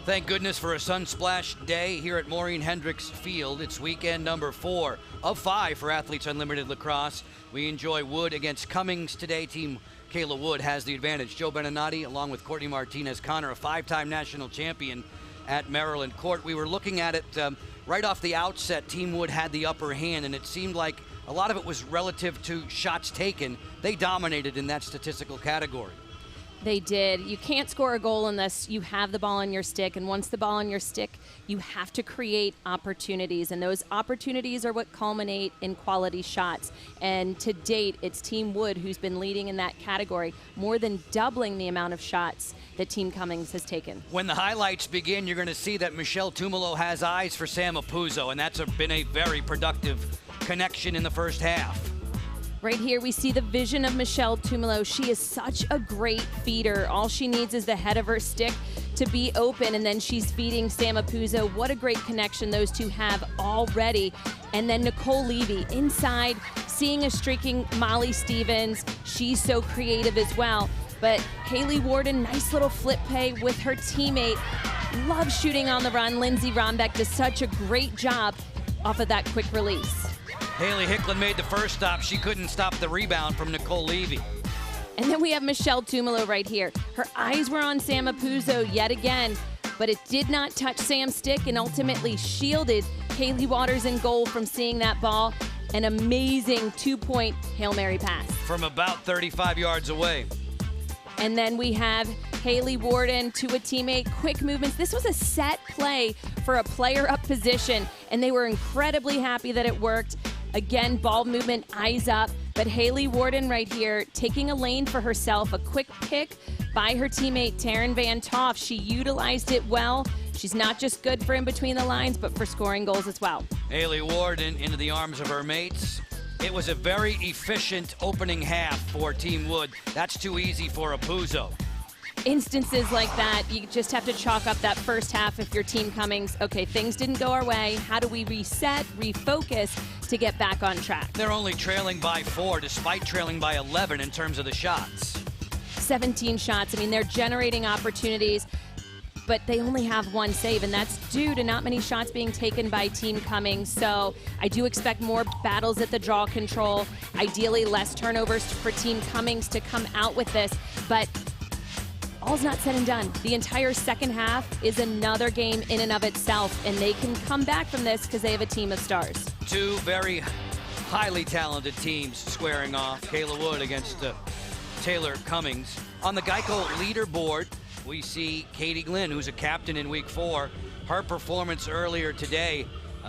Thank goodness for a sunsplash day here at Maureen Hendricks Field. It's weekend number 4 of 5 for Athletes Unlimited Lacrosse. We enjoy Wood against Cummings today. Team Kayla Wood has the advantage. Joe Beninati, along with Courtney Martinez-Connor, a 5-time national champion at Maryland Court. We were looking at it right off the outset. Team Wood had the upper hand, and it seemed like a lot of it was relative to shots taken. They dominated in that statistical category. They did. You can't score a goal unless you have the ball on your stick. And once the ball on your stick, you have to create opportunities. And those opportunities are what culminate in quality shots. And to date, it's Team Wood who's been leading in that category, more than doubling the amount of shots that Team Cummings has taken. When the highlights begin, you're going to see that Michelle Tumolo has eyes for Sam Apuzzo, and that's been a very productive connection in the first half. Right here, we see the vision of Michelle Tumolo. She is such a great feeder. All she needs is the head of her stick to be open, and then she's feeding Sam Apuzzo. What a great connection those two have already. And then Nicole Levy inside, seeing a streaking Molly Stevens. She's so creative as well. But Haley Warden, nice little flip pay with her teammate. Loves shooting on the run. Lindsay Rombeck does such a great job off of that quick release. Haley Hicklin made the first stop. She couldn't stop the rebound from Nicole Levy. And then we have Michelle Tumolo right here. Her eyes were on Sam Apuzzo yet again, but it did not touch Sam's stick and ultimately shielded Kaylee Waters in goal from seeing that ball. An amazing 2-point Hail Mary pass. From about 35 yards away. And then we have Haley Warden to a teammate, quick movements. This was a set play for a player up position, and they were incredibly happy that it worked. Again, ball movement, eyes up, but Haley Warden right here taking a lane for herself, a quick pick by her teammate Taryn Van Toff. She utilized it well. She's not just good for in between the lines, but for scoring goals as well. Haley Warden into the arms of her mates. It was a very efficient opening half for Team Wood. That's too easy for Apuzzo. Instances like that, you just have to chalk up that first half if you're Team Cummings. Okay, things didn't go our way. How do we reset, refocus to get back on track? They're only trailing by 4, despite trailing by 11 in terms of the shots. 17 shots. I mean, they're generating opportunities, but they only have 1 save, and that's due to not many shots being taken by Team Cummings. So I do expect more battles at the draw control, ideally less turnovers for Team Cummings to come out with this, but all's not said and done. The entire second half is another game in and of itself, and they can come back from this because they have a team of stars. 2 very highly talented teams squaring off. Kayla Wood against Taylor Cummings. On the Geico leaderboard, we see Katie Glynn, who's a captain in week 4. Her performance earlier today,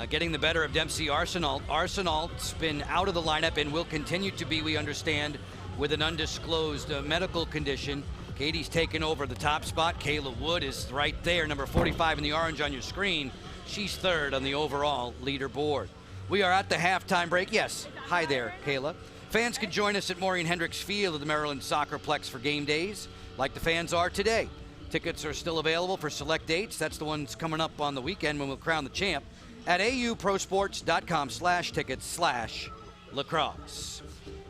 getting the better of Dempsey Arsenault. Arsenault's been out of the lineup and will continue to be, we understand, with an undisclosed medical condition. Katie's taken over the top spot. Kayla Wood is right there, number 45 in the orange on your screen. She's 3rd on the overall leaderboard. We are at the halftime break. Yes, hi there, Kayla. Fans can join us at Maureen Hendricks Field at the Maryland Soccerplex for game days, like the fans are today. Tickets are still available for select dates. That's the ones coming up on the weekend when we'll crown the champ at auprosports.com/tickets/lacrosse.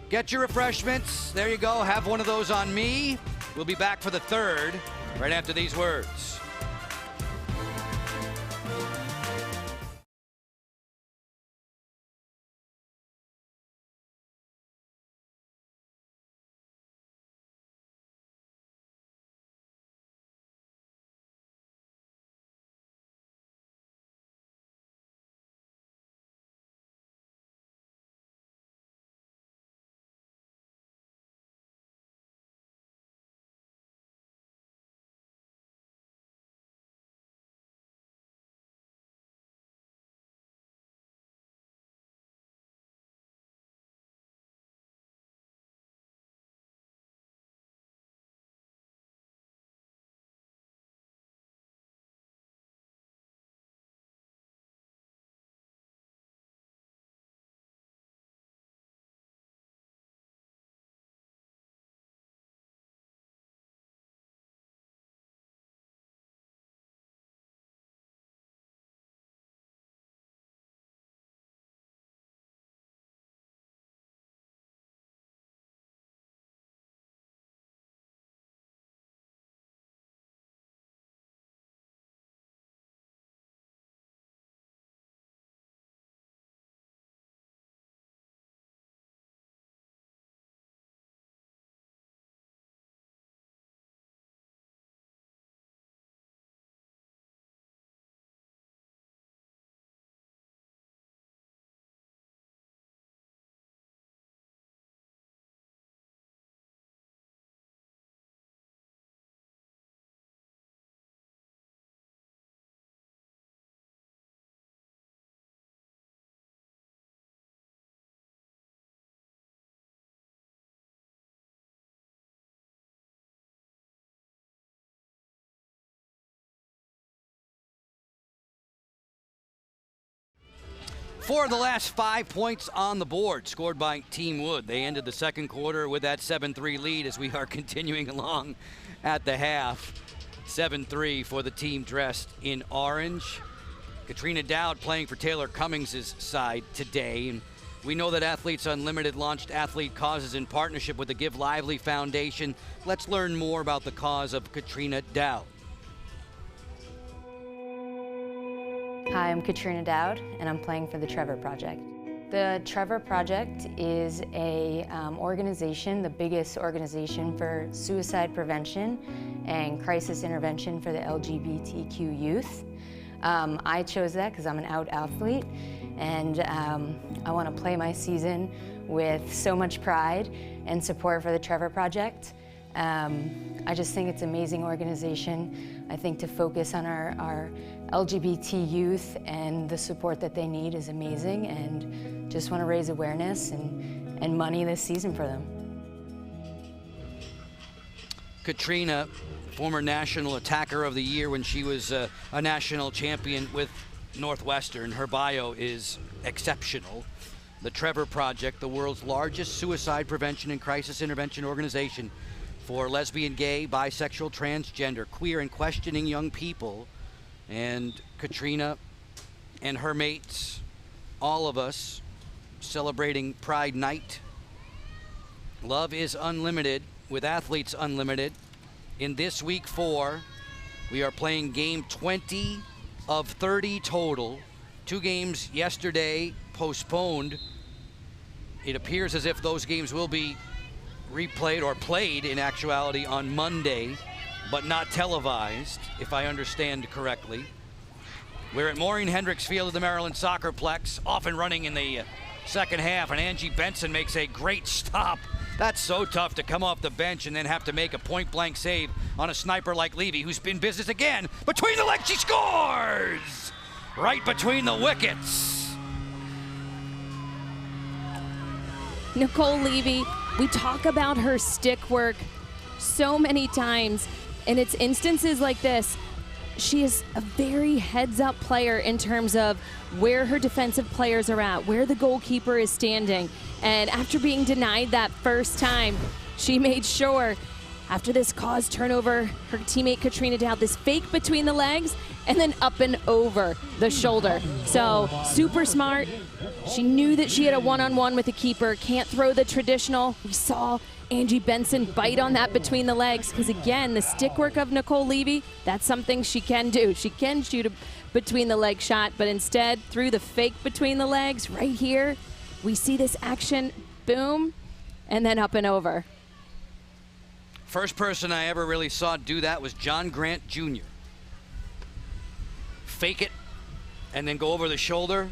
Get your refreshments. There you go. Have one of those on me. We'll be back for the 3rd right after these words. 4 of the last 5 points on the board scored by Team Wood. They ended the second quarter with that 7-3 lead as we are continuing along at the half. 7-3 for the team dressed in orange. Katrina Dowd playing for Taylor Cummings' side today. And we know that Athletes Unlimited launched Athlete Causes in partnership with the Give Lively Foundation. Let's learn more about the cause of Katrina Dowd. Hi, I'm Katrina Dowd, and I'm playing for the Trevor Project. The Trevor Project is a organization, the biggest organization for suicide prevention and crisis intervention for the LGBTQ youth. I chose that because I'm an out athlete, and I want to play my season with so much pride and support for the Trevor Project. I just think it's an amazing organization. I think to focus on our LGBT youth and the support that they need is amazing, and just want to raise awareness and money this season for them. Katrina, former National Attacker of the Year when she was a national champion with Northwestern. Her bio is exceptional. The Trevor Project, the world's largest suicide prevention and crisis intervention organization for lesbian, gay, bisexual, transgender, queer, and questioning young people. And Katrina and her mates, all of us, celebrating Pride Night. Love is unlimited with Athletes Unlimited. In this week 4, we are playing game 20 of 30 total. 2 games yesterday postponed. It appears as if those games will be replayed or played in actuality on Monday, but not televised, if I understand correctly. We're at Maureen Hendricks Field of the Maryland Soccerplex, off and running in the second half, and Angie Benson makes a great stop. That's so tough to come off the bench and then have to make a point-blank save on a sniper like Levy, who's been business again. Between the legs, she scores! Right between the wickets. Nicole Levy, we talk about her stick work so many times, and it's instances like this. She is a very heads-up player in terms of where her defensive players are at, where the goalkeeper is standing. And after being denied that first time, she made sure, after this caused turnover, her teammate Katrina Dowd, this fake between the legs and then up and over the shoulder. So super smart. She knew that she had a one-on-one with the keeper, can't throw the traditional. We saw Angie Benson bite on that between the legs, because again, the stick work of Nicole Levy, that's something she can do. She can shoot a between the leg shot, but instead threw the fake between the legs right here. We see this action, boom, and then up and over. First person I ever really saw do that was John Grant Jr. Fake it and then go over the shoulder.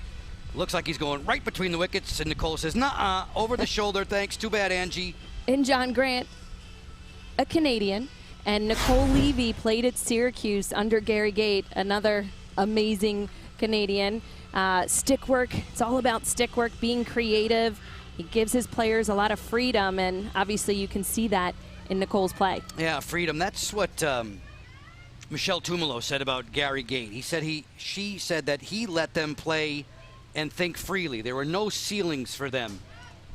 Looks like he's going right between the wickets, and Nicole says, "Nuh-uh, over the shoulder, thanks, too bad, Angie." And John Grant, a Canadian, and Nicole Levy played at Syracuse under Gary Gate, another amazing Canadian. Stick work, it's all about stick work, being creative. He gives his players a lot of freedom, and obviously you can see that in Nicole's play. Yeah, freedom. That's what Michelle Tumalo said about Gary Gate. She said that he let them play and think freely. There were no ceilings for them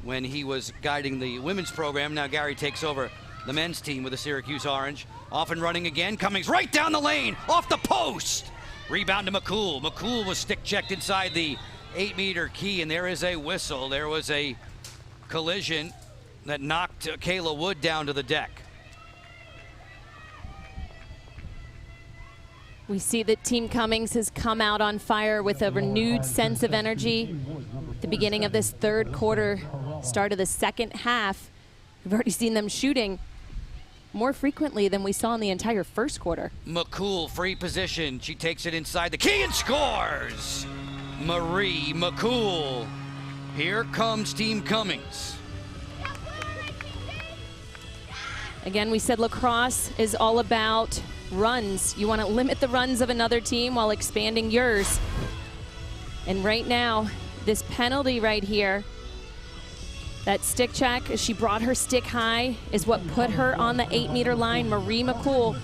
when he was guiding the women's program. Now Gary takes over the men's team with the Syracuse Orange. Off and running again. Cummings right down the lane, off the post. Rebound to McCool. McCool was stick checked inside the 8-meter key, and there is a whistle. There was a collision that knocked Kayla Wood down to the deck. We see that Team Cummings has come out on fire with a renewed sense of energy. At the beginning of this third quarter, start of the second half, we've already seen them shooting more frequently than we saw in the entire first quarter. McCool, free position. She takes it inside the key and scores. Marie McCool. Here comes Team Cummings. Again, we said lacrosse is all about runs. You want to limit the runs of another team while expanding yours. And right now, this penalty right here, that stick check, she brought her stick high, is what put her on the 8-meter line, Marie McCool.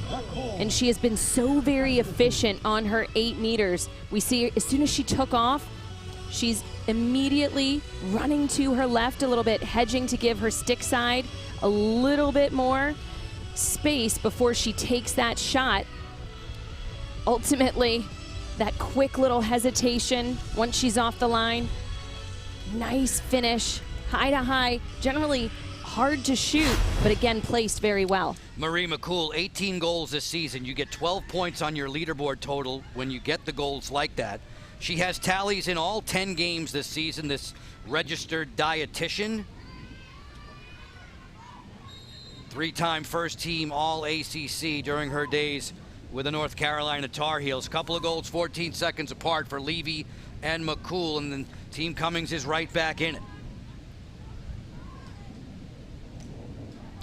And she has been so very efficient on her 8 meters. We see as soon as she took off, She's immediately running to her left a little bit, hedging to give her stick side a little bit more space before she takes that shot. Ultimately, that quick little hesitation once she's off the line. Nice finish, high to high, generally hard to shoot, but again, placed very well. Marie McCool, 18 goals this season. You get 12 points on your leaderboard total when you get the goals like that. She has tallies in all 10 games this season, this registered dietitian. 3-time first team all ACC during her days with the North Carolina Tar Heels. Couple of goals 14 seconds apart for Levy and McCool, and then Team Cummings is right back in it.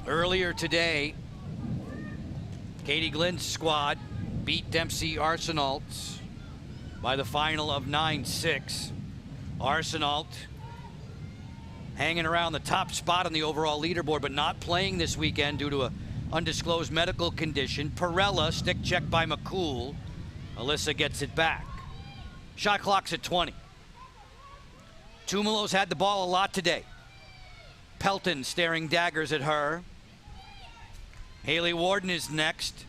Earlier today, Katie Glenn's squad beat Dempsey Arsenault by the final of 9-6. Arsenault hanging around the top spot on the overall leaderboard, but not playing this weekend due to a undisclosed medical condition. Perella, stick check by McCool. Alyssa gets it back. Shot clock's at 20. Tumalo's had the ball a lot today. Pelton staring daggers at her. Haley Warden is next.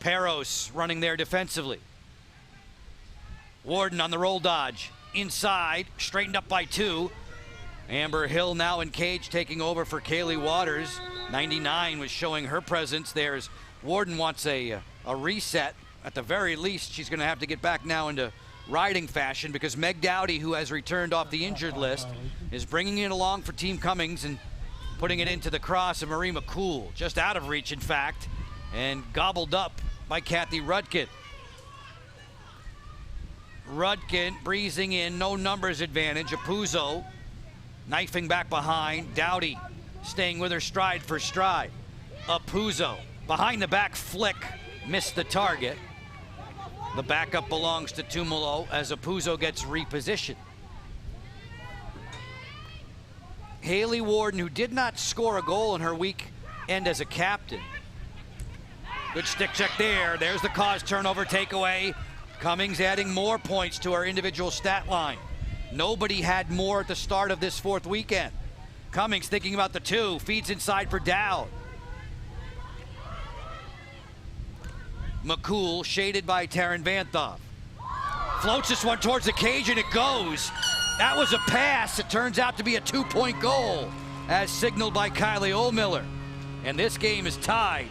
Peros running there defensively. Warden on the roll dodge. Inside, straightened up by 2. Amber Hill now in cage, taking over for Kaylee Waters. 99 was showing her presence there as Warden wants a reset. At the very least, she's going to have to get back now into riding fashion because Meg Dowdy, who has returned off the injured list, is bringing it along for Team Cummings and putting it into the cross of Marie McCool. Just out of reach, in fact, and gobbled up by Kathy Rudkin. Rudkin breezing in, no numbers advantage. Apuzzo knifing back behind. Dowdy staying with her stride for stride. Apuzzo behind the back flick, missed the target. The backup belongs to Tumalo as Apuzzo gets repositioned. Haley Warden, who did not score a goal in her weekend as a captain. Good stick check there. There's the cause turnover takeaway. Cummings adding more points to our individual stat line. Nobody had more at the start of this fourth weekend. Cummings thinking about the 2, feeds inside for Dowd. McCool shaded by Taryn Vanthoff. Floats this one towards the cage and it goes. That was a pass. It turns out to be a 2-point goal as signaled by Kylie Ohlmiller. And this game is tied.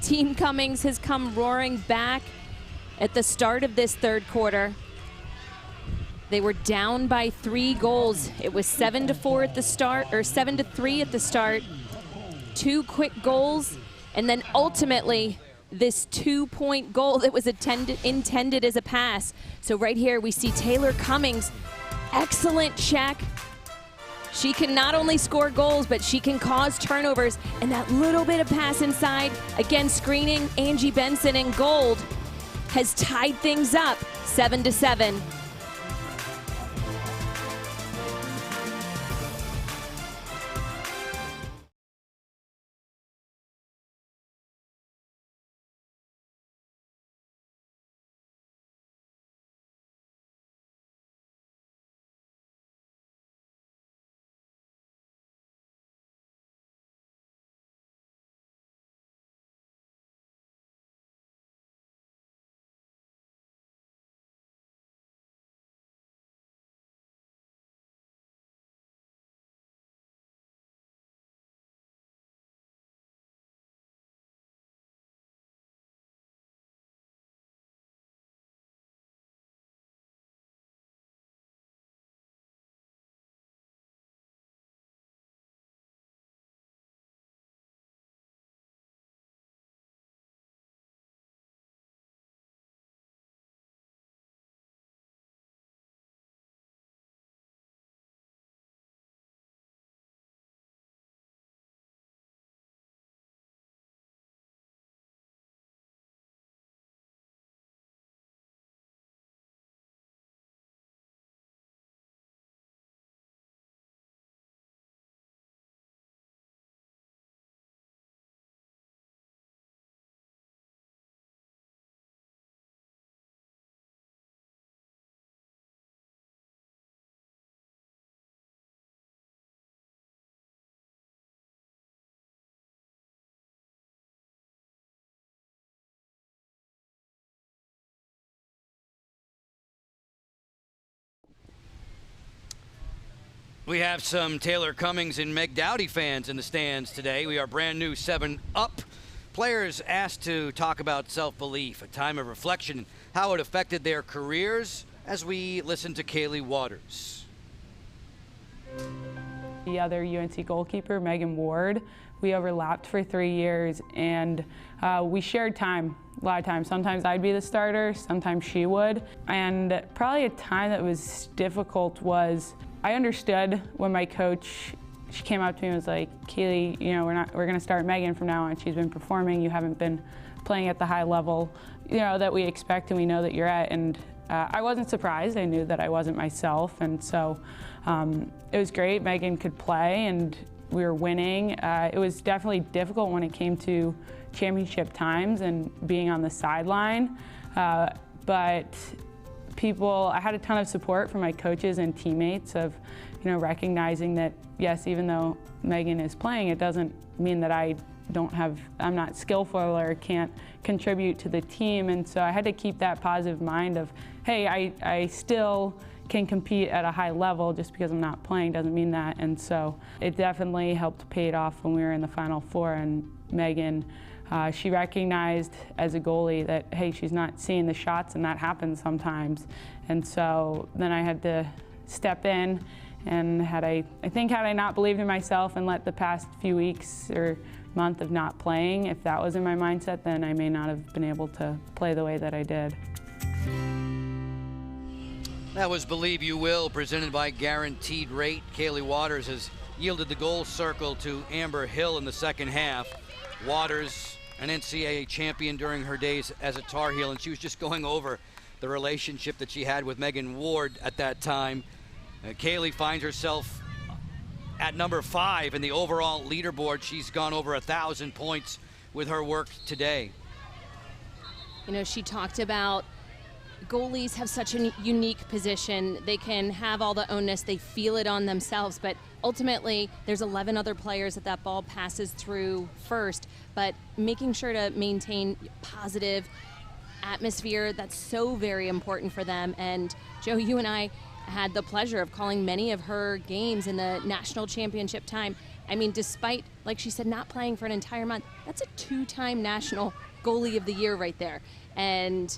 Team Cummings has come roaring back at the start of this third quarter. They were down by 3 goals. It was 7-4 at the start, or 7-3 at the start. 2 quick goals, and then ultimately this 2-point goal that was intended as a pass. So right here we see Taylor Cummings, excellent check. She can not only score goals, but she can cause turnovers. And that little bit of pass inside, again screening Angie Benson in gold, has tied things up 7-7. We have some Taylor Cummings and Meg Dowdy fans in the stands today. We are brand new 7 Up. Players asked to talk about self-belief, a time of reflection, how it affected their careers, as we listen to Kaylee Waters. The other UNC goalkeeper, Megan Ward, we overlapped for 3 years, and we shared time a lot of times. Sometimes I'd be the starter, sometimes she would. And probably a time that was difficult was I understood when my coach, she came up to me and was like, Kaylee, you know, we're gonna start Megan from now on. She's been performing, you haven't been playing at the high level, you know, that we expect and we know that you're at. And I wasn't surprised. I knew that I wasn't myself, and so it was great. Megan could play, and we were winning. It was definitely difficult when it came to championship times and being on the sideline, but I had a ton of support from my coaches and teammates of, you know, recognizing that, yes, even though Megan is playing, it doesn't mean that I'm not skillful or can't contribute to the team. And so I had to keep that positive mind of, hey, I still can compete at a high level. Just because I'm not playing doesn't mean that. And so it definitely helped pay it off when we were in the Final Four. And Megan, she recognized as a goalie that, hey, she's not seeing the shots, and that happens sometimes. And so then I had to step in, and I think had I not believed in myself and let the past few weeks or month of not playing, if that was in my mindset, then I may not have been able to play the way that I did. That was Believe You Will, presented by Guaranteed Rate. Kaylee Waters has yielded the goal circle to Amber Hill in the second half. Waters, an NCAA champion during her days as a Tar Heel, and she was just going over the relationship that she had with Megan Ward at that time. Kaylee finds herself at number 5 in the overall leaderboard. She's gone over 1,000 points with her work today. You know, she talked about goalies have such a unique position. They can have all the onus, they feel it on themselves, but ultimately there's 11 other players that ball passes through first. But making sure to maintain positive atmosphere, that's so very important for them. And Joe, you and I had the pleasure of calling many of her games in the national championship time. I mean, despite, like she said, not playing for an entire month, that's a 2-time national goalie of the year right there. And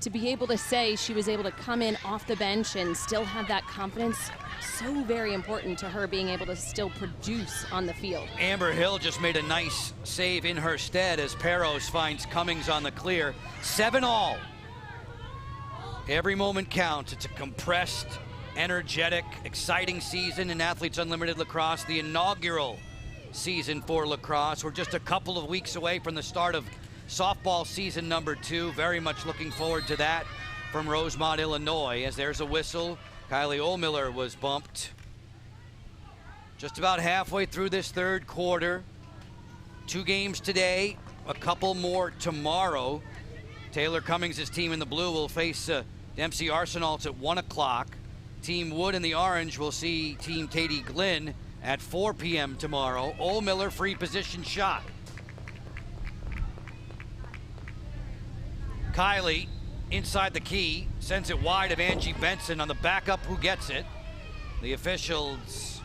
to be able to say she was able to come in off the bench and still have that confidence, so very important to her being able to still produce on the field. Amber Hill just made a nice save in her stead as Peros finds Cummings on the clear. 7-all. Every moment counts. It's a compressed, energetic, exciting season in Athletes Unlimited Lacrosse, the inaugural season for lacrosse. We're just a couple of weeks away from the start of softball season number 2. Very much looking forward to that from Rosemont, Illinois. As there's a whistle, Kylie Ohlmiller was bumped. Just about halfway through this third quarter. 2 games today, a couple more tomorrow. Taylor Cummings' team in the blue will face Dempsey Arsenals at 1 o'clock. Team Wood in the orange will see Team Tatey Glenn at 4 p.m. tomorrow. Ohlmiller, free position shot. Kylie inside the key, sends it wide of Angie Benson on the backup who gets it. The officials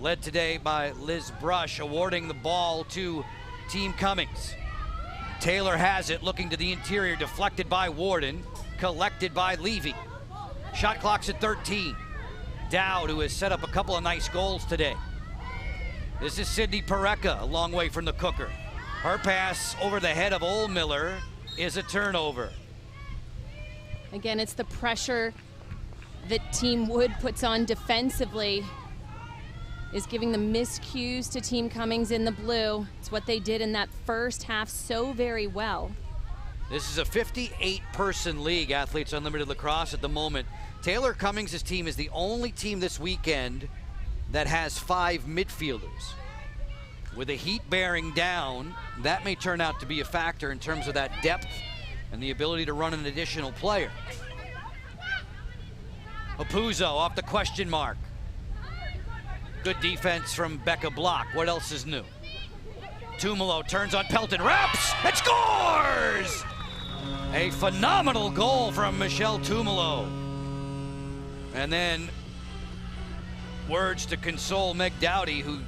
led today by Liz Brush awarding the ball to Team Cummings. Taylor has it, looking to the interior, deflected by Warden, collected by Levy. Shot clock's at 13. Dowd, who has set up a couple of nice goals today. This is Sydney Pareca, a long way from the cooker. Her pass over the head of Ohlmiller is a turnover. Again, it's the pressure that Team Wood puts on defensively is giving the miscues to Team Cummings in the blue. It's what they did in that first half so very well. This is a 58-person league, Athletes Unlimited Lacrosse at the moment. Taylor Cummings' team is the only team this weekend that has 5 midfielders. With the heat bearing down, that may turn out to be a factor in terms of that depth and the ability to run an additional player. Apuzzo off the question mark. Good defense from Becca Block. What else is new? Tumalo turns on Pelton, wraps, and scores! A phenomenal goal from Michelle Tumalo. And then words to console Meg Dowdy, who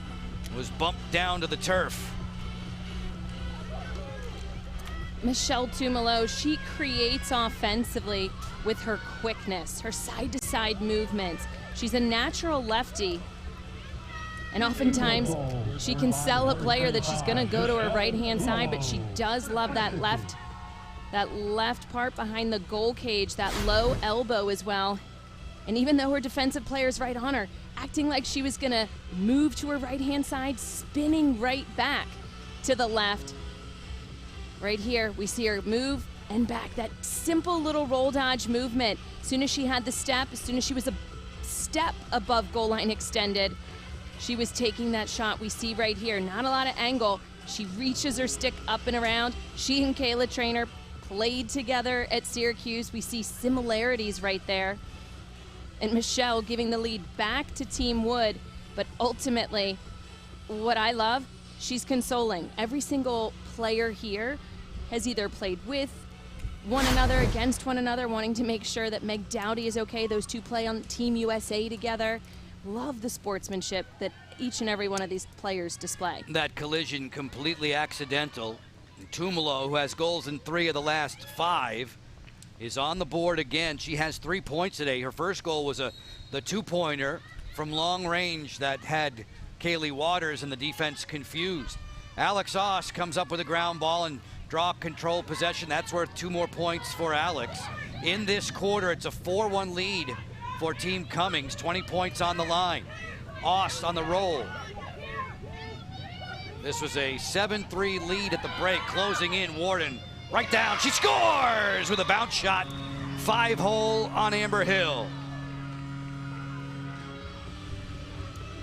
was bumped down to the turf. Michelle Tumalo, she creates offensively with her quickness, her side-to-side movements. She's a natural lefty. And oftentimes, she can sell a player that she's gonna go to her right-hand side, but she does love that left part behind the goal cage, that low elbow as well. And even though her defensive player's right on her, acting like she was gonna move to her right-hand side, spinning right back to the left. Right here, we see her move and back, that simple little roll dodge movement. As soon as she had the step, as soon as she was a step above goal line extended, she was taking that shot. We see right here, not a lot of angle. She reaches her stick up and around. She and Kayla Trainer played together at Syracuse. We see similarities right there. And Michelle giving the lead back to Team Wood. But ultimately, what I love, she's consoling. Every single player here has either played with one another, against one another, wanting to make sure that Meg Dowdy is okay. Those two play on Team USA together. Love the sportsmanship that each and every one of these players display. That collision completely accidental. Tumalo, who has goals in 3 of the last 5, is on the board again. She has 3 points today. Her first goal was the 2-pointer from long range that had Kaylee Waters and the defense confused. Alex Oss comes up with a ground ball and draw control possession. That's worth 2 more points for Alex. In this quarter, it's a 4-1 lead for Team Cummings, 20 points on the line. Oss on the roll. This was a 7-3 lead at the break, closing in. Warden right down. She scores with a bounce shot. 5-hole on Amber Hill.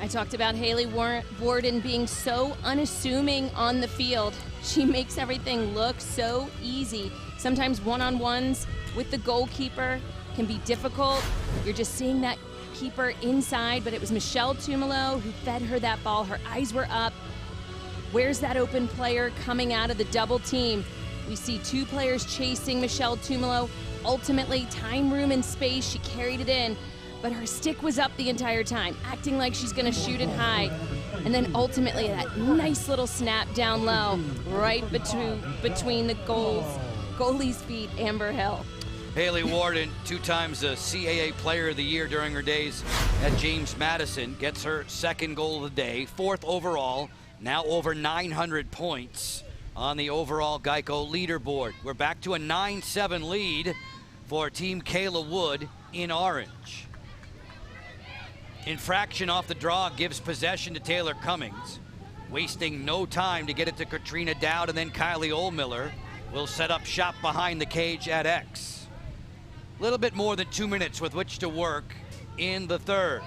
I talked about Haley Warden being so unassuming on the field. She makes everything look so easy. Sometimes one-on-ones with the goalkeeper can be difficult. You're just seeing that keeper inside, but it was Michelle Tumalo who fed her that ball. Her eyes were up. Where's that open player coming out of the double team? We see 2 players chasing Michelle Tumalo. Ultimately, time, room, and space, she carried it in, but her stick was up the entire time, acting like she's gonna shoot it high. And then ultimately, that nice little snap down low, right between the goalie's feet, Amber Hill. Haley Warden, 2 times the CAA Player of the Year during her days at James Madison, gets her 2nd goal of the day, 4th overall, now over 900 points on the overall Geico leaderboard. We're back to a 9-7 lead for Team Kayla Wood in orange. Infraction off the draw gives possession to Taylor Cummings, wasting no time to get it to Katrina Dowd, and then Kylie Oldmiller will set up shop behind the cage at X. A little bit more than 2 minutes with which to work in the third.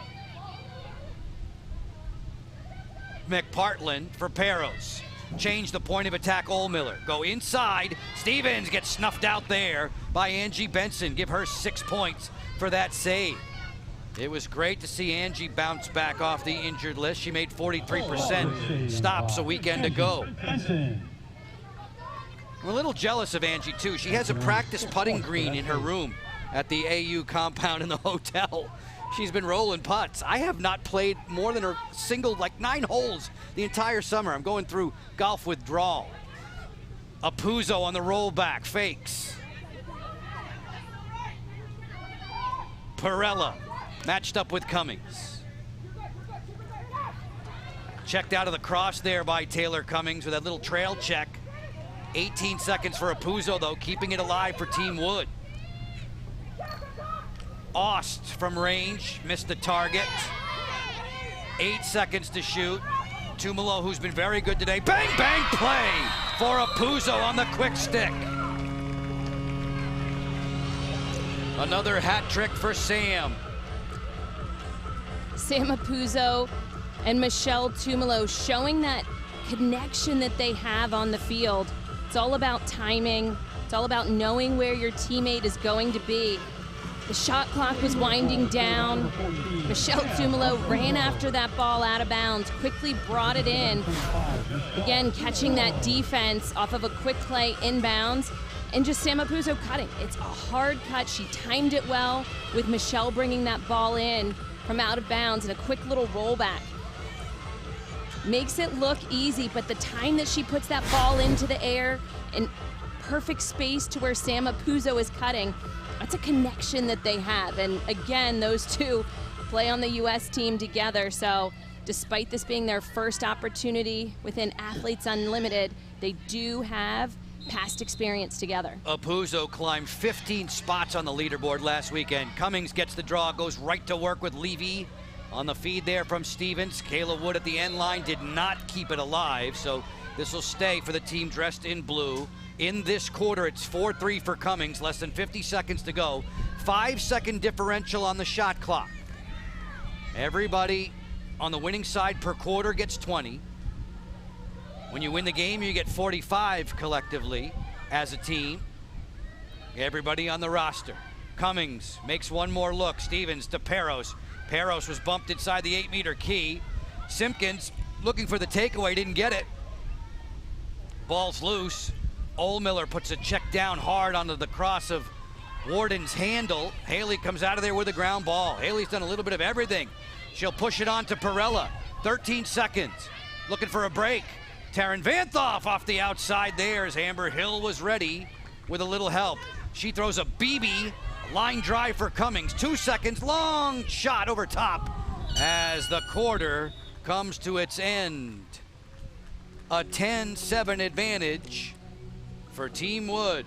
McPartland for Peros. Change the point of attack, Oldmiller. Go inside. Stevens gets snuffed out there by Angie Benson. Give her 6 points for that save. It was great to see Angie bounce back off the injured list. She made 43% stops a weekend ago. I'm a little jealous of Angie, too. She has a practice putting green in her room at the AU compound in the hotel. She's been rolling putts. I have not played more than a single, 9 holes the entire summer. I'm going through golf withdrawal. Apuzzo on the rollback, fakes. Perella matched up with Cummings. Checked out of the cross there by Taylor Cummings with that little trail check. 18 seconds for Apuzzo, though, keeping it alive for Team Wood. Ost from range, missed the target. 8 seconds to shoot. Tumalo, who's been very good today. Bang, bang play for Apuzzo on the quick stick. Another hat trick for Sam. Sam Apuzzo and Michelle Tumalo showing that connection that they have on the field. It's all about timing. It's all about knowing where your teammate is going to be. The shot clock was winding down. Michelle Tumalo ran after that ball out of bounds, quickly brought it in. Again, catching that defense off of a quick play inbounds, and just Sam Apuzzo cutting. It's a hard cut. She timed it well with Michelle bringing that ball in from out of bounds and a quick little rollback. Makes it look easy, but the time that she puts that ball into the air in perfect space to where Sama Puzo is cutting, that's a connection that they have. And again, those two play on the U.S. team together. So despite this being their first opportunity within Athletes Unlimited, they do have past experience together. Puzo climbed 15 spots on the leaderboard last weekend. Cummings gets the draw, goes right to work with Levy on the feed there from Stevens. Kayla Wood at the end line did not keep it alive, so this will stay for the team dressed in blue. In this quarter, it's 4-3 for Cummings, less than 50 seconds to go. 5-second differential on the shot clock. Everybody on the winning side per quarter gets 20. When you win the game, you get 45 collectively as a team. Everybody on the roster. Cummings makes one more look. Stevens to Peros. Peros was bumped inside the 8-meter key. Simpkins looking for the takeaway, didn't get it. Ball's loose. Ohlmiller puts a check down hard onto the cross of Warden's handle. Haley comes out of there with a ground ball. Haley's done a little bit of everything. She'll push it on to Perella. 13 seconds. Looking for a break. Taryn Vanthoff off the outside there as Amber Hill was ready with a little help. She throws a BB, line drive for Cummings. 2 seconds, long shot over top as the quarter comes to its end. A 10-7 advantage for Team Wood.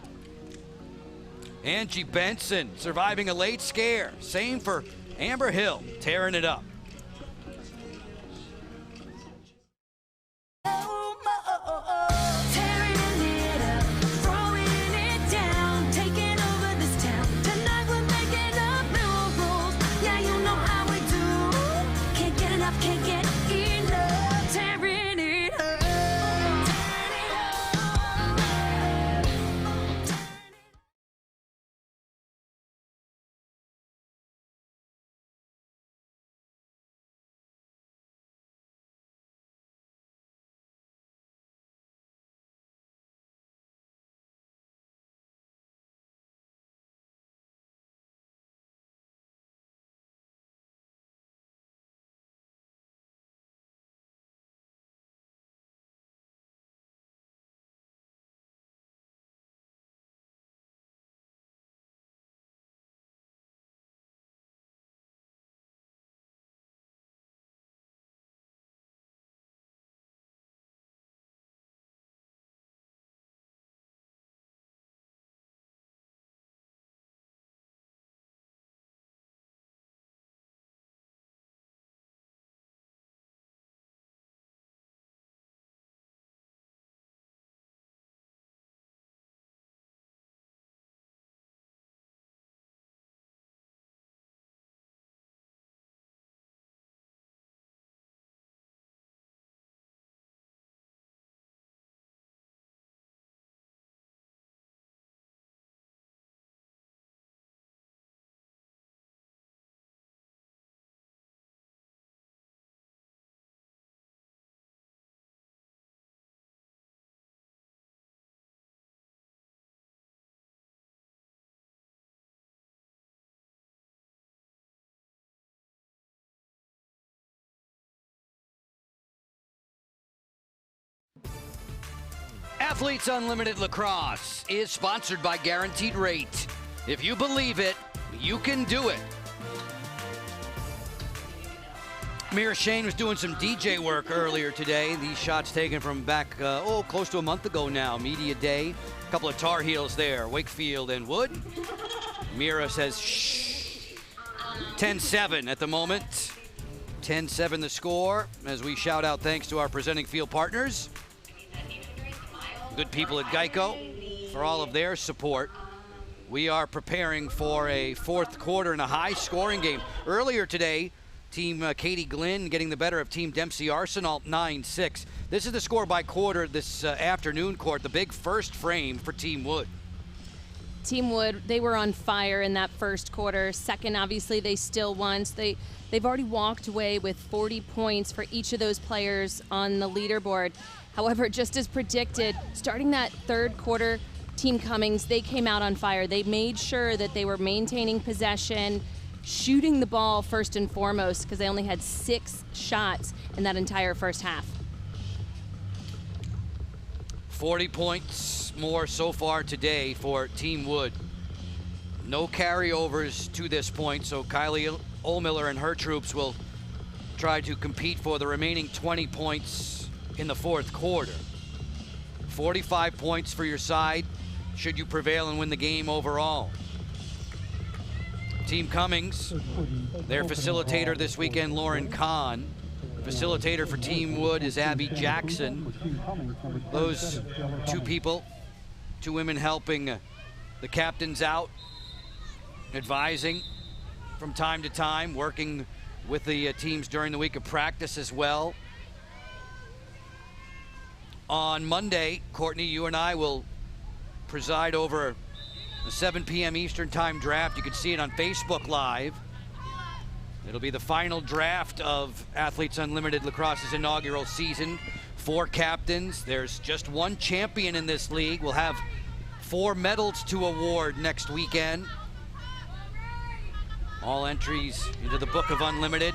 Angie Benson surviving a late scare. Same for Amber Hill, tearing it up. Athletes Unlimited Lacrosse is sponsored by Guaranteed Rate. If you believe it, you can do it. Mira Shane was doing some DJ work earlier today. These shots taken from back, close to a month ago now. Media Day. A couple of Tar Heels there, Wakefield and Wood. Mira says, shh. 10-7 at the moment. 10-7 the score as we shout out thanks to our presenting field partners. Good people at Geico for all of their support. We are preparing for a fourth quarter and a high-scoring game. Earlier today, Team Katie Glynn getting the better of Team Dempsey Arsenal, 9-6. This is the score by quarter this afternoon court, the big first frame for Team Wood. Team Wood, they were on fire in that first quarter. Second, obviously, they still won. So they've already walked away with 40 points for each of those players on the leaderboard. However, just as predicted, starting that third quarter, Team Cummings, they came out on fire. They made sure that they were maintaining possession, shooting the ball first and foremost, because they only had 6 shots in that entire first half. 40 points more so far today for Team Wood. No carryovers to this point, so Kylie Ohlmiller and her troops will try to compete for the remaining 20 points in the fourth quarter. 45 points for your side should you prevail and win the game overall. Team Cummings, their facilitator this weekend, Lauren Kahn. Facilitator for Team Wood is Abby Jackson. Those two people, two women helping the captains out, advising from time to time, working with the teams during the week of practice as well. On Monday, Courtney, you and I will preside over the 7 p.m. Eastern Time draft. You can see it on Facebook Live. It'll be the final draft of Athletes Unlimited Lacrosse's inaugural season. 4 captains. There's just 1 champion in this league. We'll have 4 medals to award next weekend. All entries into the Book of Unlimited.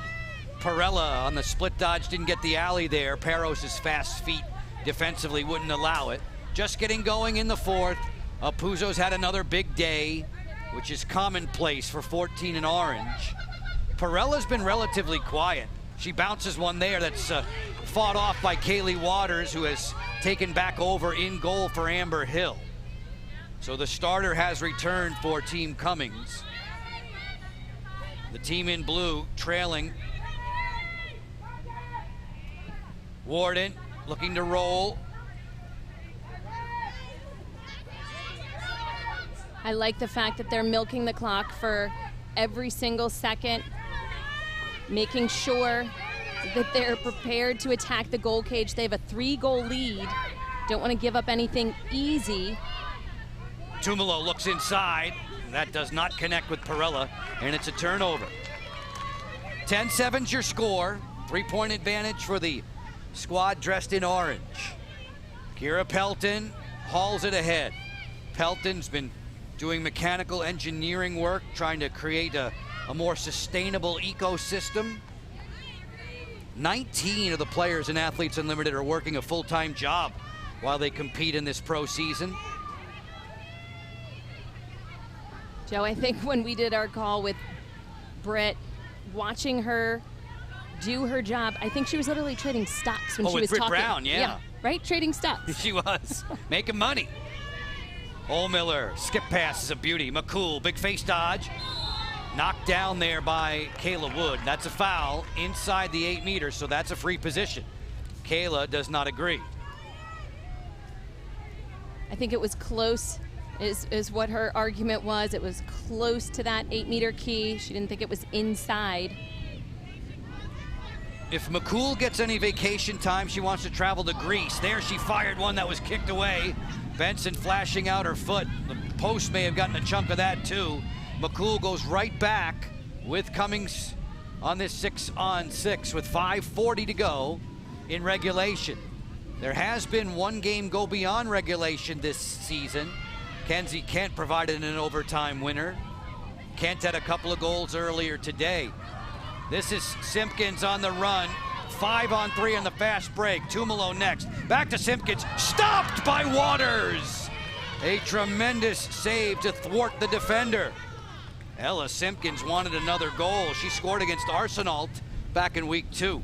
Perella on the split dodge didn't get the alley there. Peros' fast feet defensively wouldn't allow it. Just getting going in the fourth. Puzo's had another big day, which is commonplace for 14 in orange. Perella's been relatively quiet. She bounces one there that's fought off by Kaylee Waters, who has taken back over in goal for Amber Hill. So the starter has returned for Team Cummings. The team in blue trailing. Warden looking to roll. I like the fact that they're milking the clock for every single second, making sure that they're prepared to attack the goal cage. They have a 3-goal lead. Don't want to give up anything easy. Tumalo looks inside. That does not connect with Perella, and it's a turnover. 10-7's your score. 3-point advantage for the squad dressed in orange. Kira Pelton hauls it ahead. Pelton's been doing mechanical engineering work, trying to create a more sustainable ecosystem. 19 of the players in Athletes Unlimited are working a full-time job while they compete in this pro season. Joe, I think when we did our call with Britt, watching her do her job, I think she was literally trading stocks when she was with Britt talking. Brown, yeah. Right? Trading stocks. She was making money. Ohlmiller, skip pass is a beauty. McCool, big face dodge. Knocked down there by Kayla Wood. That's a foul inside the 8 meters, so that's a free position. Kayla does not agree. I think it was close, is what her argument was. It was close to that 8-meter key. She didn't think it was inside. If McCool gets any vacation time, she wants to travel to Greece. There she fired one that was kicked away. Benson flashing out her foot. The post may have gotten a chunk of that too. McCool goes right back with Cummings on this 6-on-6 with 5:40 to go in regulation. There has been 1 game go beyond regulation this season. Kenzie Kent provided an overtime winner. Kent had a couple of goals earlier today. This is Simpkins on the run. 5-on-3 on the fast break. Tumalo next. Back to Simpkins. Stopped by Waters. A tremendous save to thwart the defender. Ella Simpkins wanted another goal. She scored against Arsenal back in week 2.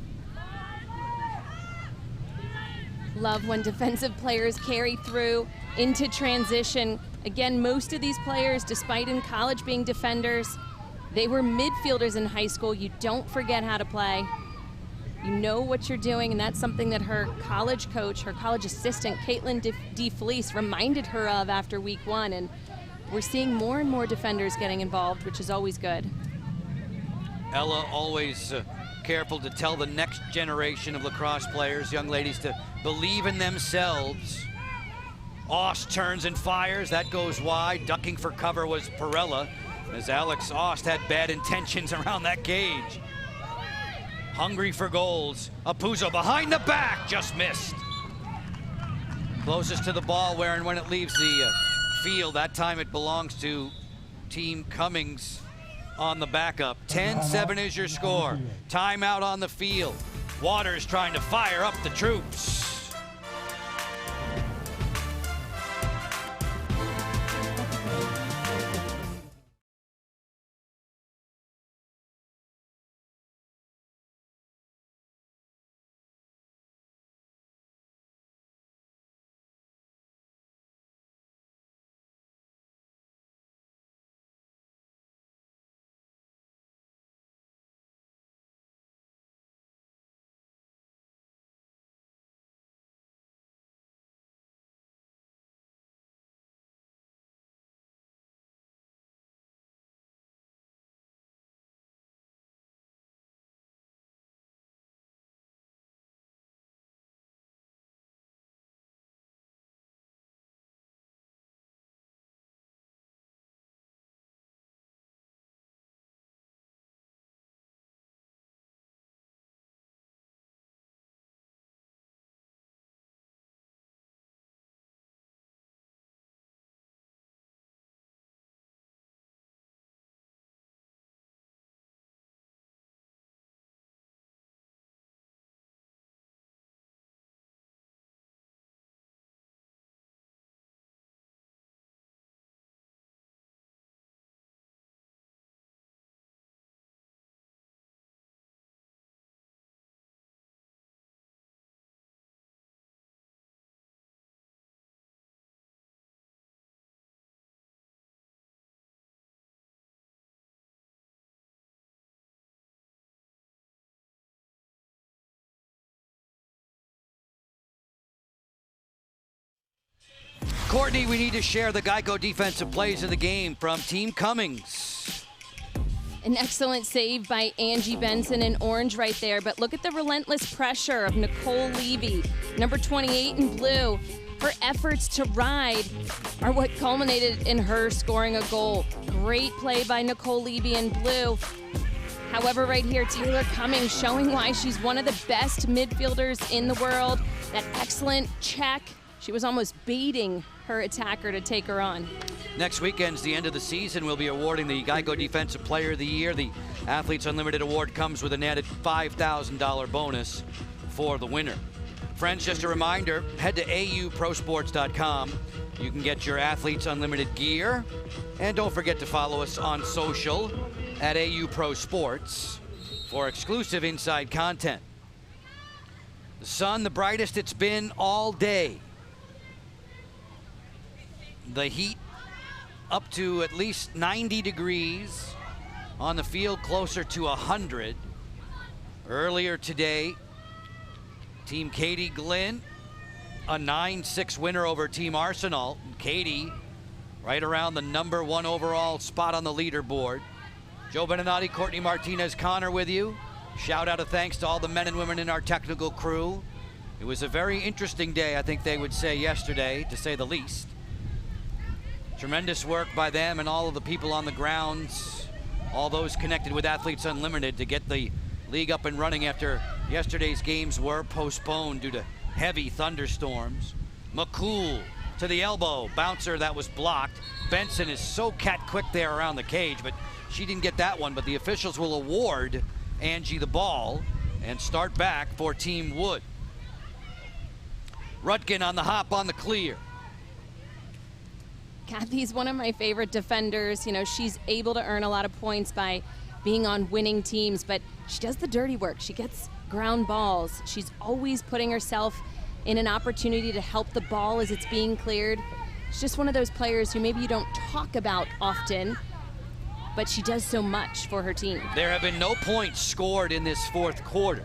Love when defensive players carry through into transition. Again, most of these players, despite in college being defenders, they were midfielders in high school. You don't forget how to play. You know what you're doing, and that's something that her college coach, her college assistant, Caitlin DeFelice, reminded her of after week 1. And we're seeing more and more defenders getting involved, which is always good. Ella always careful to tell the next generation of lacrosse players, young ladies, to believe in themselves. Ost turns and fires. That goes wide. Ducking for cover was Perella, as Alex Ost had bad intentions around that cage. Hungry for goals. Puzo behind the back, just missed. Closest to the ball where and when it leaves the field. That time it belongs to Team Cummings. on the backup. 10-7 is your score. Timeout on the field. Waters trying to fire up the troops. Courtney, we need to share the Geico defensive plays of the game from Team Cummings. An excellent save by Angie Benson in orange right there, but look at the relentless pressure of Nicole Levy, number 28 in blue. Her efforts to ride are what culminated in her scoring a goal. Great play by Nicole Levy in blue. However, right here, Taylor Cummings showing why she's one of the best midfielders in the world. That excellent check. She was almost baiting her attacker to take her on. Next weekend's the end of the season. We'll be awarding the Geico Defensive Player of the Year. The Athletes Unlimited Award comes with an added $5,000 bonus for the winner. Friends, just a reminder, head to auprosports.com. You can get your Athletes Unlimited gear. And don't forget to follow us on social at AU Pro Sports for exclusive inside content. The sun, the brightest it's been all day. The heat up to at least 90 degrees. On the field, closer to 100. Earlier today, Team Katie Glynn, a 9-6 winner over Team Arsenal. Katie, right around the #1 overall spot on the leaderboard. Joe Beninati, Courtney Martinez, Connor with you. Shout out of thanks to all the men and women in our technical crew. It was a very interesting day, I think they would say yesterday, to say the least. Tremendous work by them and all of the people on the grounds, all those connected with Athletes Unlimited to get the league up and running after yesterday's games were postponed due to heavy thunderstorms. McCool to the elbow, bouncer that was blocked. Benson is so cat quick there around the cage, but she didn't get that one, but the officials will award Angie the ball and start back for Team Wood. Rutkin on the hop on the clear. Kathy's one of my favorite defenders. You know, she's able to earn a lot of points by being on winning teams, but she does the dirty work. She gets ground balls. She's always putting herself in an opportunity to help the ball as it's being cleared. She's just one of those players who maybe you don't talk about often, but she does so much for her team. There have been no points scored in this fourth quarter.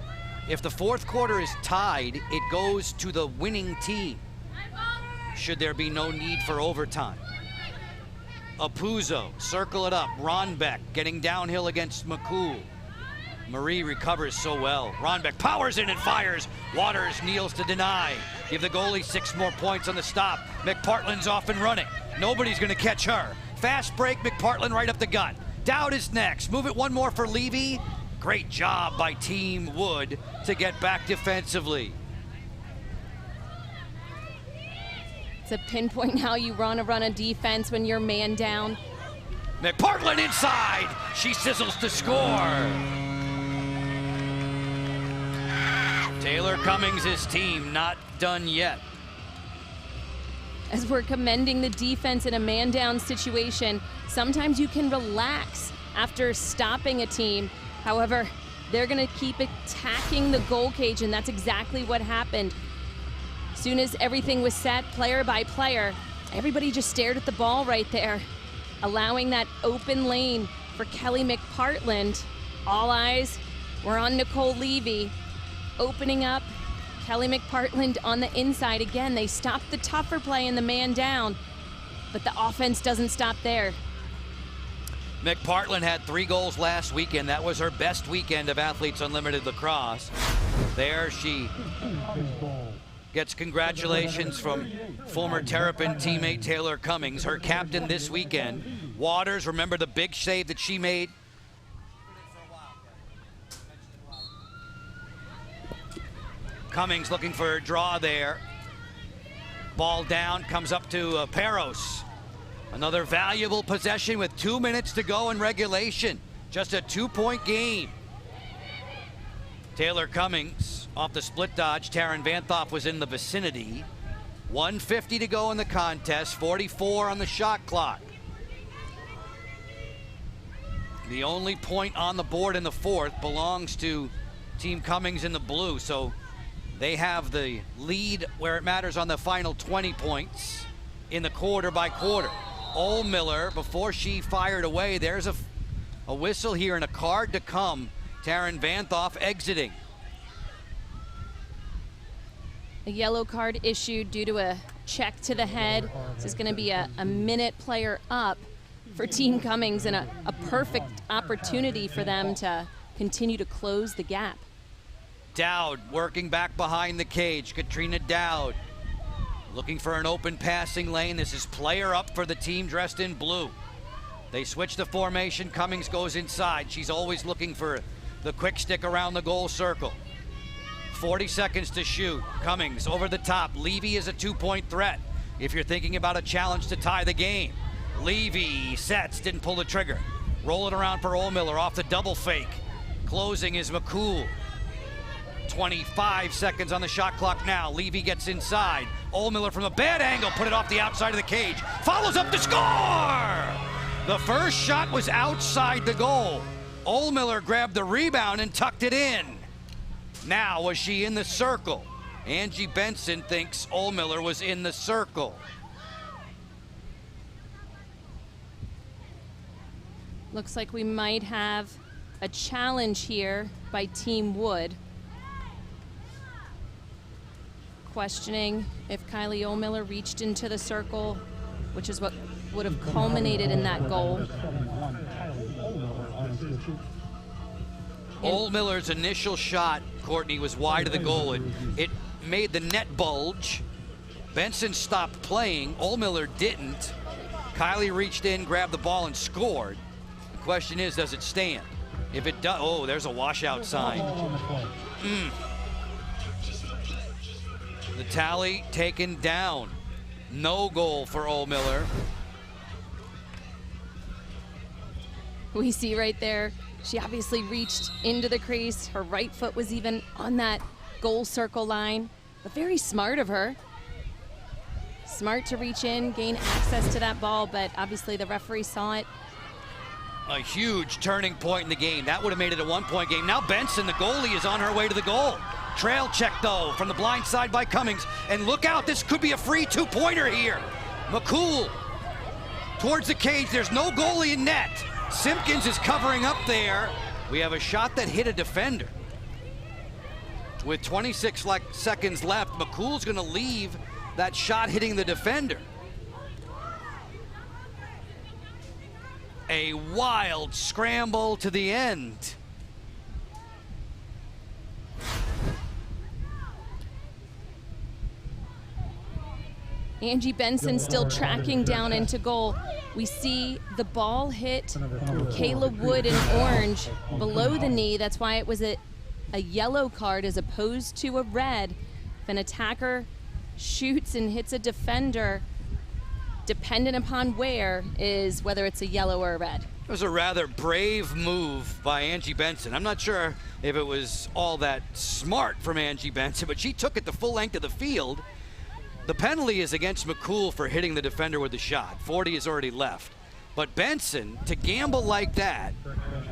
If the fourth quarter is tied, it goes to the winning team, should there be no need for overtime. Apuzzo, circle it up. Ronbeck getting downhill against McCool. Marie recovers so well. Ronbeck powers in and fires. Waters kneels to deny. Give the goalie 6 more points on the stop. McPartland's off and running. Nobody's going to catch her. Fast break, McPartland right up the gut. Dowd is next. Move it one more for Levy. Great job by Team Wood to get back defensively. To pinpoint how you run a defense when you're man down. McPartland inside. She sizzles to score. Taylor Cummings' team not done yet. As we're commending the defense in a man-down situation, sometimes you can relax after stopping a team. However, they're going to keep attacking the goal cage, and that's exactly what happened. As soon as everything was set, player by player, everybody just stared at the ball right there, allowing that open lane for Kelly McPartland. All eyes were on Nicole Levy, opening up. Kelly McPartland on the inside. Again, they stopped the tougher play in the man down, but the offense doesn't stop there. McPartland had 3 goals last weekend. That was her best weekend of Athletes Unlimited Lacrosse. There she gets congratulations from former Terrapin teammate Taylor Cummings, her captain this weekend. Waters, remember the big save that she made? Cummings looking for a draw there. Ball down, comes up to Peros. Another valuable possession with 2 minutes to go in regulation. Just a 2-point game. Taylor Cummings off the split dodge. Taryn Vanthoff was in the vicinity. 1:50 to go in the contest, 44 on the shot clock. The only point on the board in the fourth belongs to Team Cummings in the blue, so they have the lead where it matters on the final 20 points in the quarter by quarter. Ohlmiller, before she fired away, there's a whistle here and a card to come. Taryn Vanthoff exiting. A yellow card issued due to a check to the head. This is going to be a minute player up for Team Cummings and a perfect opportunity for them to continue to close the gap. Dowd working back behind the cage. Katrina Dowd looking for an open passing lane. This is player up for the team dressed in blue. They switch the formation. Cummings goes inside. She's always looking for the quick stick around the goal circle. 40 seconds to shoot. Cummings over the top. Levy is a 2-point threat if you're thinking about a challenge to tie the game. Levy sets, didn't pull the trigger. Roll it around for Ohlmiller off the double fake. Closing is McCool. 25 seconds on the shot clock now. Levy gets inside. Ohlmiller from a bad angle, put it off the outside of the cage. Follows up to score! The first shot was outside the goal. Ohlmiller grabbed the rebound and tucked it in. Now, was she in the circle? Angie Benson thinks Ohlmiller was in the circle. Looks like we might have a challenge here by Team Wood. Questioning if Kylie Ohlmiller reached into the circle, which is what would have culminated in that goal. Ohlmiller's initial shot, Courtney, was wide of the goal. It made the net bulge. Benson stopped playing. Ohlmiller didn't. Kylie reached in, grabbed the ball, and scored. The question is, does it stand? If it does, oh, there's a washout sign. The tally taken down. No goal for Ohlmiller. We see right there, she obviously reached into the crease. Her right foot was even on that goal circle line, but very smart of her. Smart to reach in, gain access to that ball, but obviously the referee saw it. A huge turning point in the game. That would have made it a 1-point game. Now Benson, the goalie, is on her way to the goal. Trail check, though, from the blind side by Cummings. And look out, this could be a free 2-pointer here. McCool towards the cage. There's no goalie in net. Simpkins is covering up there. We have a shot that hit a defender. With 26 seconds left, McCool's going to leave that shot hitting the defender. A wild scramble to the end. Angie Benson still tracking down into goal. We see the ball hit Kayla Wood in orange below the knee. That's why it was a yellow card as opposed to a red. If an attacker shoots and hits a defender dependent upon where, is whether it's a yellow or a red. It was a rather brave move by Angie Benson. I'm not sure if it was all that smart from Angie Benson, but she took it the full length of the field. The penalty is against McCool for hitting the defender with the shot. 40 is already left. But Benson, to gamble like that,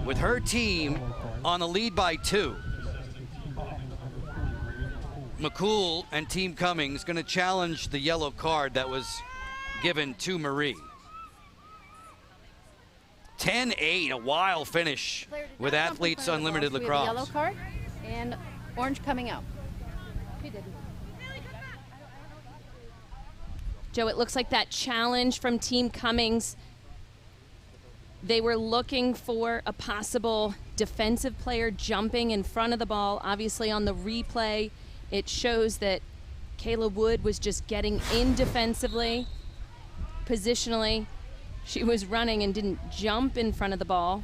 with her team on the lead by 2. McCool and Team Cummings going to challenge the yellow card that was given to Marie. 10-8, a wild finish with Athletes Unlimited We have a yellow Lacrosse. card and orange coming out. Joe, it looks like that challenge from Team Cummings, they were looking for a possible defensive player jumping in front of the ball. Obviously on the replay, it shows that Kayla Wood was just getting in defensively. Positionally, she was running and didn't jump in front of the ball.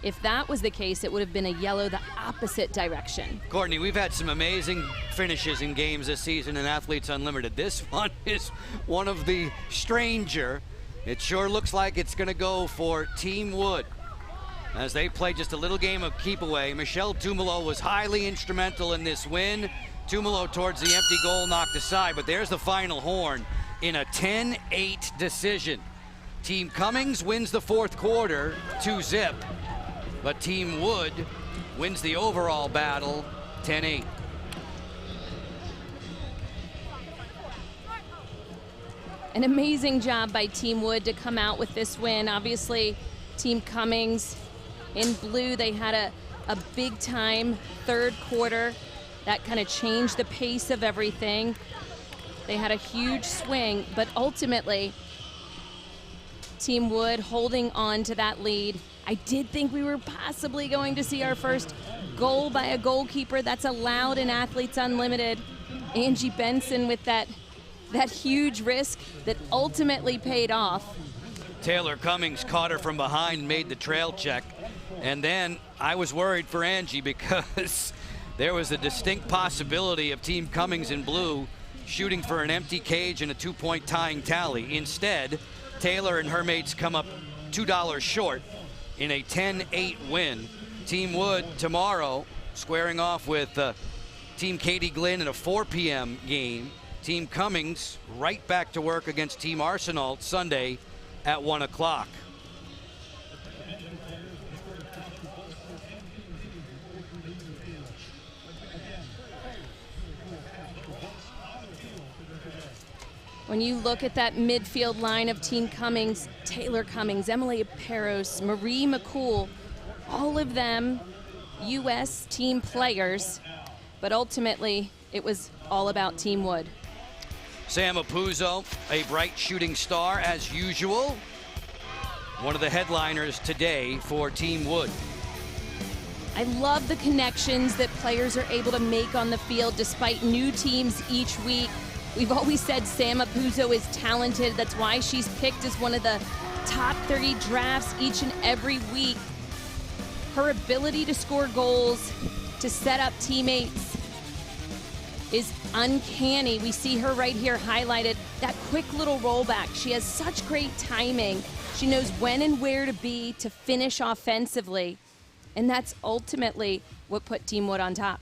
If that was the case, it would have been a yellow the opposite direction. Courtney, we've had some amazing finishes in games this season in Athletes Unlimited. This one is one of the stranger. It sure looks like it's going to go for Team Wood as they play just a little game of keep away. Michelle Tumalo was highly instrumental in this win. Tumalo towards the empty goal knocked aside, but there's the final horn in a 10-8 decision. Team Cummings wins the fourth quarter 2-0, but Team Wood wins the overall battle 10-8. An amazing job by Team Wood to come out with this win. Obviously, Team Cummings in blue, they had a big time third quarter that kind of changed the pace of everything. They had a huge swing, but ultimately, Team Wood holding on to that lead. I did think we were possibly going to see our first goal by a goalkeeper. That's allowed in Athletes Unlimited. Angie Benson with that huge risk that ultimately paid off. Taylor Cummings caught her from behind, made the trail check. And then I was worried for Angie because there was a distinct possibility of Team Cummings in blue shooting for an empty cage and a 2-point tying tally. Instead, Taylor and her mates come up $2 short in a 10-8 win. Team Wood tomorrow squaring off with Team Katie Glynn in a 4 p.m. game. Team Cummings right back to work against Team Arsenal Sunday at 1 o'clock. When you look at that midfield line of Team Cummings, Taylor Cummings, Emily Peros, Marie McCool, all of them U.S. team players, but ultimately it was all about Team Wood. Sam Apuzzo, a bright shooting star as usual. One of the headliners today for Team Wood. I love the connections that players are able to make on the field despite new teams each week. We've always said Sam Apuzzo is talented. That's why she's picked as one of the top 30 drafts each and every week. Her ability to score goals, to set up teammates is uncanny. We see her right here highlighted, that quick little rollback. She has such great timing. She knows when and where to be to finish offensively. And that's ultimately what put Team Wood on top.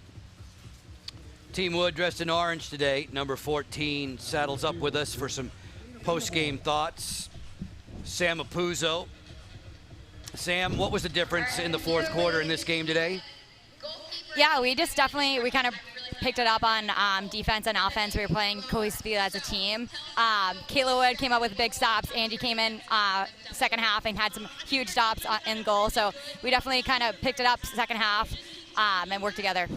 Team Wood dressed in orange today. Number 14 saddles up with us for some post-game thoughts. Sam Apuzzo. Sam, what was the difference in the fourth quarter in this game today? Yeah, we kind of picked it up on defense and offense. We were playing cohesively as a team. Kayla Wood came up with big stops. Angie came in second half and had some huge stops in goal. So we definitely kind of picked it up second half and worked together.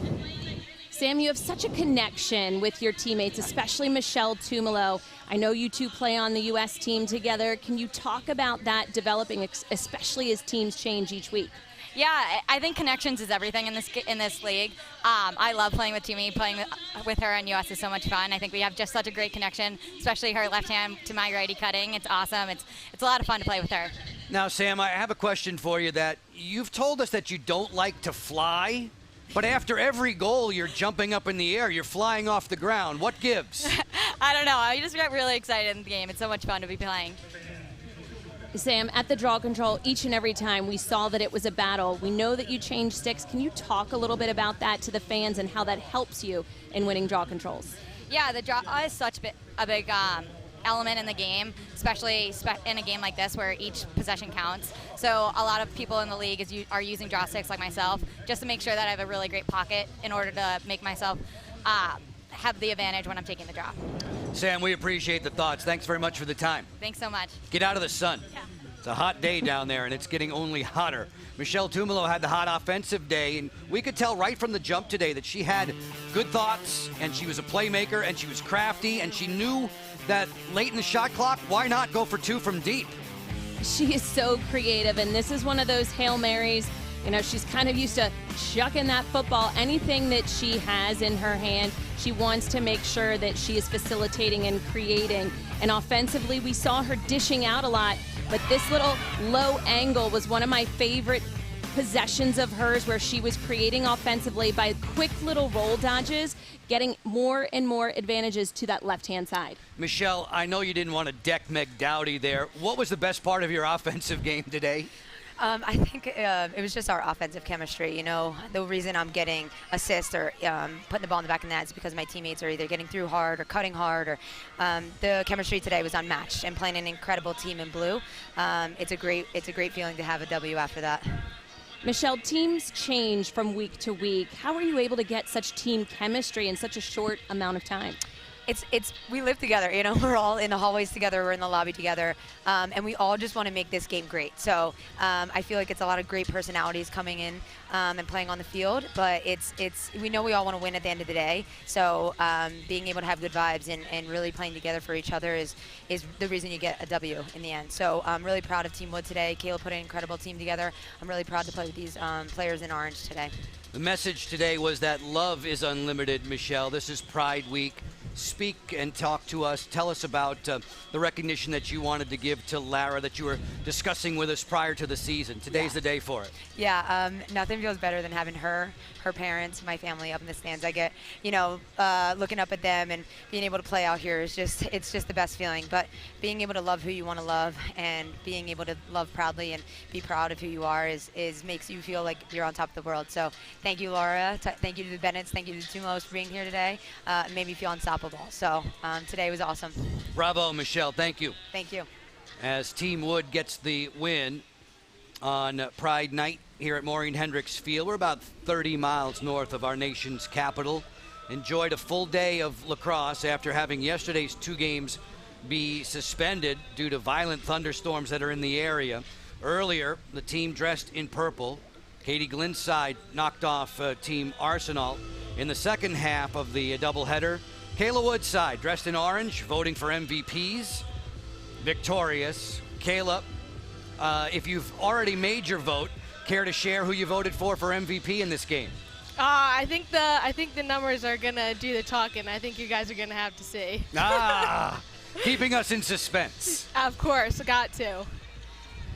Sam, you have such a connection with your teammates, especially Michelle Tumalo. I know you two play on the U.S. team together. Can you talk about that developing, especially as teams change each week? Yeah, I think connections is everything in this league. I love playing with Timmy. Playing with her in U.S. is so much fun. I think we have just such a great connection, especially her left hand to my righty cutting. It's awesome. It's a lot of fun to play with her. Now, Sam, I have a question for you that you've told us that you don't like to fly. But after every goal, you're jumping up in the air. You're flying off the ground. What gives? I don't know. I just got really excited in the game. It's so much fun to be playing. Sam, at the draw control, each and every time we saw that it was a battle. We know that you changed sticks. Can you talk a little bit about that to the fans and how that helps you in winning draw controls? Yeah, the draw is such a big element in the game, especially in a game like this where each possession counts. So a lot of people in the league are using draw sticks like myself just to make sure that I have a really great pocket in order to make myself have the advantage when I'm taking the draw. Sam, we appreciate the thoughts. Thanks very much for the time. Thanks so much. Get out of the sun. Yeah. It's a hot day down there, and it's getting only hotter. Michelle Tumalo had the hot offensive day, and we could tell right from the jump today that she had good thoughts, and she was a playmaker, and she was crafty, and she knew that late in the shot clock, why not go for two from deep? She is so creative, and this is one of those Hail Marys. You know, she's kind of used to chucking that football. Anything that she has in her hand, she wants to make sure that she is facilitating and creating. And offensively, we saw her dishing out a lot, but this little low angle was one of my favorite possessions of hers, where she was creating offensively by quick little roll dodges, getting more and more advantages to that left-hand side. Michelle, I know you didn't want to deck Meg Dowdy there. What was the best part of your offensive game today? I think it was just our offensive chemistry. You know, the reason I'm getting assists or putting the ball in the back of the net is because my teammates are either getting through hard or cutting hard. Or the chemistry today was unmatched, and playing an incredible team in blue. It's a great feeling to have a W after that. Michelle, teams change from week to week. How are you able to get such team chemistry in such a short amount of time? We live together, you know, we're all in the hallways together, we're in the lobby together, and we all just want to make this game great. So I feel like it's a lot of great personalities coming in and playing on the field, but we know we all want to win at the end of the day. So being able to have good vibes and really playing together for each other is the reason you get a W in the end. So I'm really proud of Team Wood today. Kayla put an incredible team together. I'm really proud to play with these players in orange today. The message today was that love is unlimited, Michelle. This is Pride Week. Speak and talk to us. Tell us about the recognition that you wanted to give to Lara that you were discussing with us prior to the season. Today's the day for it. Yeah, nothing feels better than having her parents, my family up in the stands. I get, you know, looking up at them and being able to play out here is it's just the best feeling. But being able to love who you want to love and being able to love proudly and be proud of who you are is makes you feel like you're on top of the world. So thank you, Laura. Thank you to the Bennetts. Thank you to the Tumos for being here today. It made me feel unstoppable. So today was awesome. Bravo, Michelle. Thank you. Thank you. As Team Wood gets the win on Pride Night here at Maureen Hendricks Field. We're about 30 miles north of our nation's capital. Enjoyed a full day of lacrosse after having yesterday's two games be suspended due to violent thunderstorms that are in the area. Earlier, the team dressed in purple, Katie Glynn's side, knocked off Team Arsenal. In the second half of the doubleheader, Kayla Wood's side, dressed in orange, voting for MVPs, victorious. Kayla, if you've already made your vote, care to share who you voted for MVP in this game? I think the numbers are gonna do the talking. I think you guys are gonna have to see. Keeping us in suspense. Of course, got to.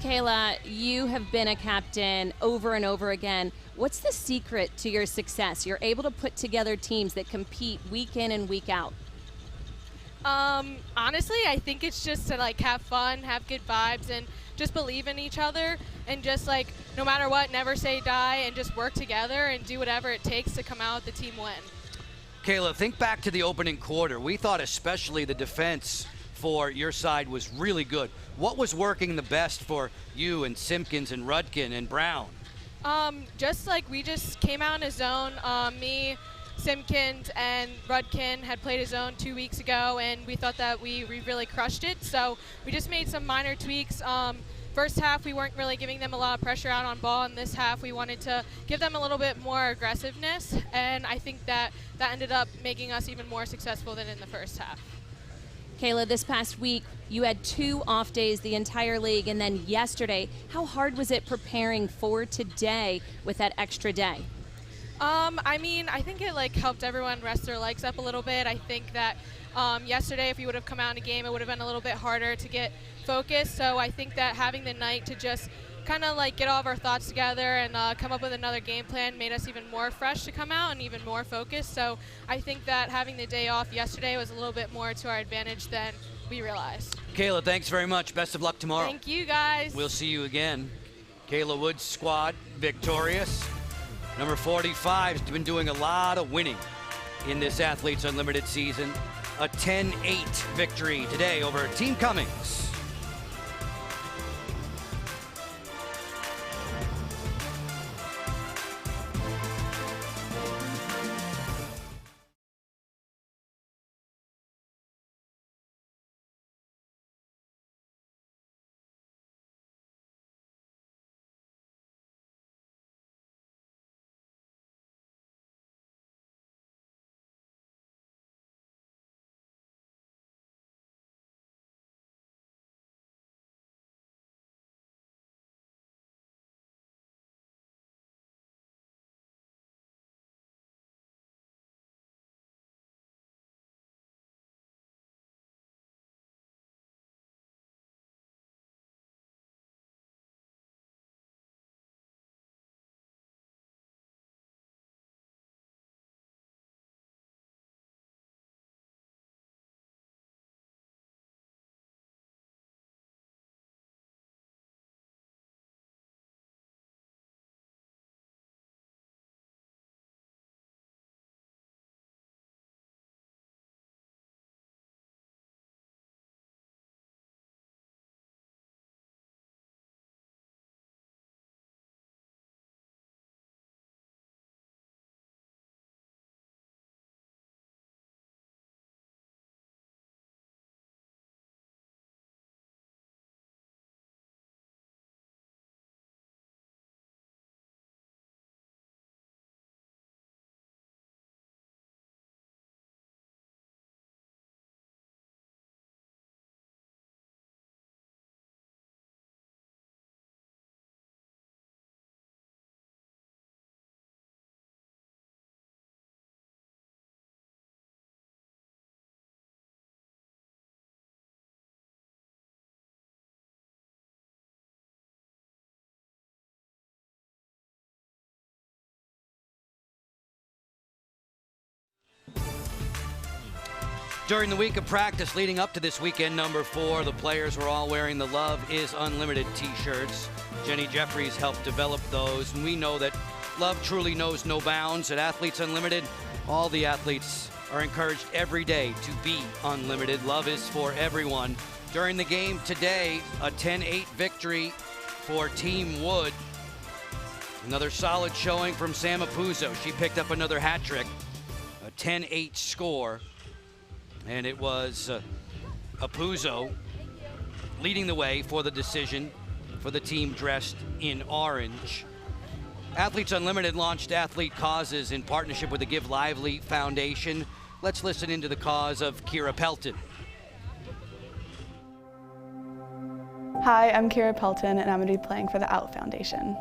Kayla, you have been a captain over and over again. What's the secret to your success? You're able to put together teams that compete week in and week out. Honestly, I think it's just to like have fun, have good vibes, and just believe in each other, and just like no matter what, never say die, and just work together and do whatever it takes to come out with the team win. Kayla, think back to the opening quarter. We thought especially the defense for your side was really good. What was working the best for you and Simpkins and Rudkin and Brown? Just like we just came out in a zone. Me, Simpkins, and Rudkin had played a zone 2 weeks ago, and we thought that we really crushed it. So we just made some minor tweaks. First half, we weren't really giving them a lot of pressure out on ball. In this half, we wanted to give them a little bit more aggressiveness, and I think that ended up making us even more successful than in the first half. Kayla, this past week, you had 2 off days the entire league, and then yesterday. How hard was it preparing for today with that extra day? I mean, I think it like helped everyone rest their legs up a little bit. I think that yesterday, if we would have come out in a game, it would have been a little bit harder to get focused. So I think that having the night to just kind of like get all of our thoughts together and come up with another game plan made us even more fresh to come out and even more focused. So I think that having the day off yesterday was a little bit more to our advantage than we realized. Kayla, thanks very much. Best of luck tomorrow. Thank you, guys. We'll see you again. Kayla Wood's squad victorious. Number 45 has been doing a lot of winning in this Athletes Unlimited season. A 10-8 victory today over Team Cummings. During the week of practice leading up to this weekend, number 4, the players were all wearing the Love is Unlimited t-shirts. Jenny Jeffries helped develop those, and we know that love truly knows no bounds. At Athletes Unlimited, all the athletes are encouraged every day to be unlimited. Love is for everyone. During the game today, a 10-8 victory for Team Wood. Another solid showing from Sam Apuzzo. She picked up another hat trick, a 10-8 score. And it was Apuzzo leading the way for the decision for the team dressed in orange. Athletes Unlimited launched Athlete Causes in partnership with the Give Lively Foundation. Let's listen into the cause of Kira Pelton. Hi, I'm Kira Pelton, and I'm going to be playing for the OUT Foundation.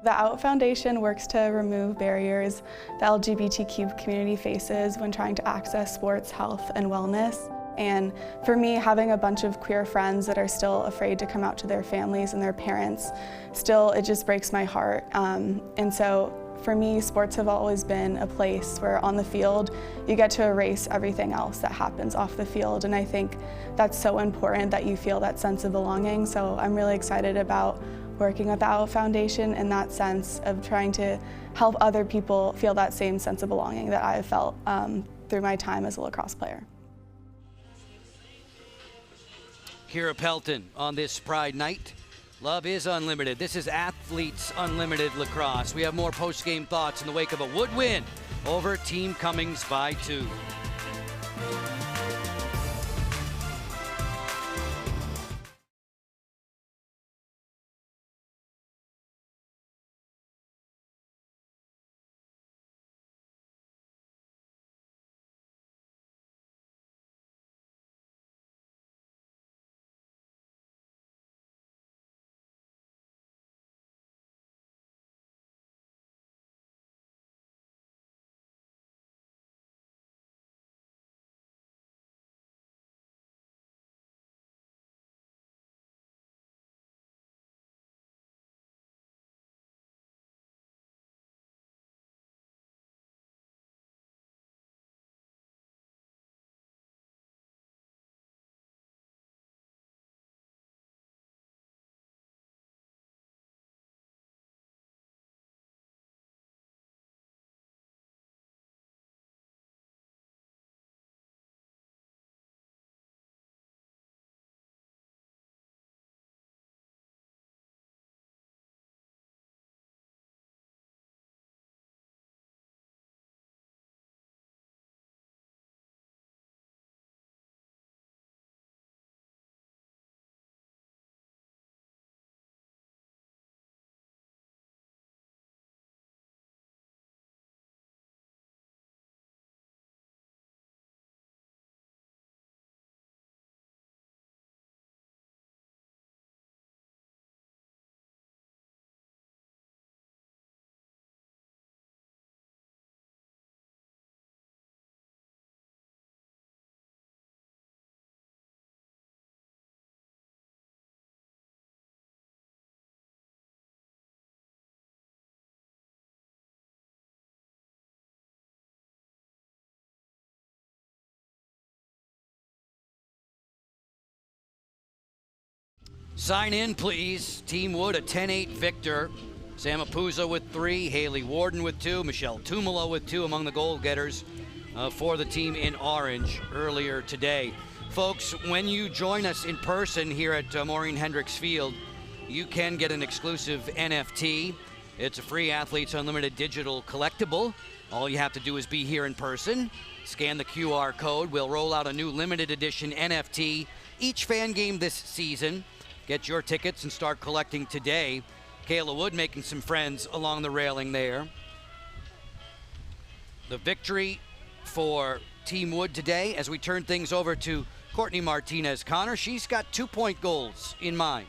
The OUT Foundation works to remove barriers the LGBTQ community faces when trying to access sports, health, and wellness. And for me, having a bunch of queer friends that are still afraid to come out to their families and their parents, it just breaks my heart. And so for me, sports have always been a place where on the field, you get to erase everything else that happens off the field. And I think that's so important that you feel that sense of belonging. So I'm really excited about working with the OUT Foundation in that sense of trying to help other people feel that same sense of belonging that I have felt through my time as a lacrosse player. Kira Pelton on this Pride night. Love is unlimited. This is Athletes Unlimited Lacrosse. We have more post-game thoughts in the wake of a Wood win over Team Cummings by 2. Sign in, please. Team Wood, a 10-8 victor. Sam Apuzzo with 3, Haley Warden with 2, Michelle Tumolo with 2 among the goal getters for the team in orange earlier today. Folks, when you join us in person here at Maureen Hendricks Field, you can get an exclusive NFT. It's a free Athletes Unlimited digital collectible. All you have to do is be here in person. Scan the QR code. We'll roll out a new limited edition NFT each fan game this season. Get your tickets and start collecting today. Kayla Wood making some friends along the railing there. The victory for Team Wood today as we turn things over to Courtney Martinez-Connor. She's got 2-point goals in mind.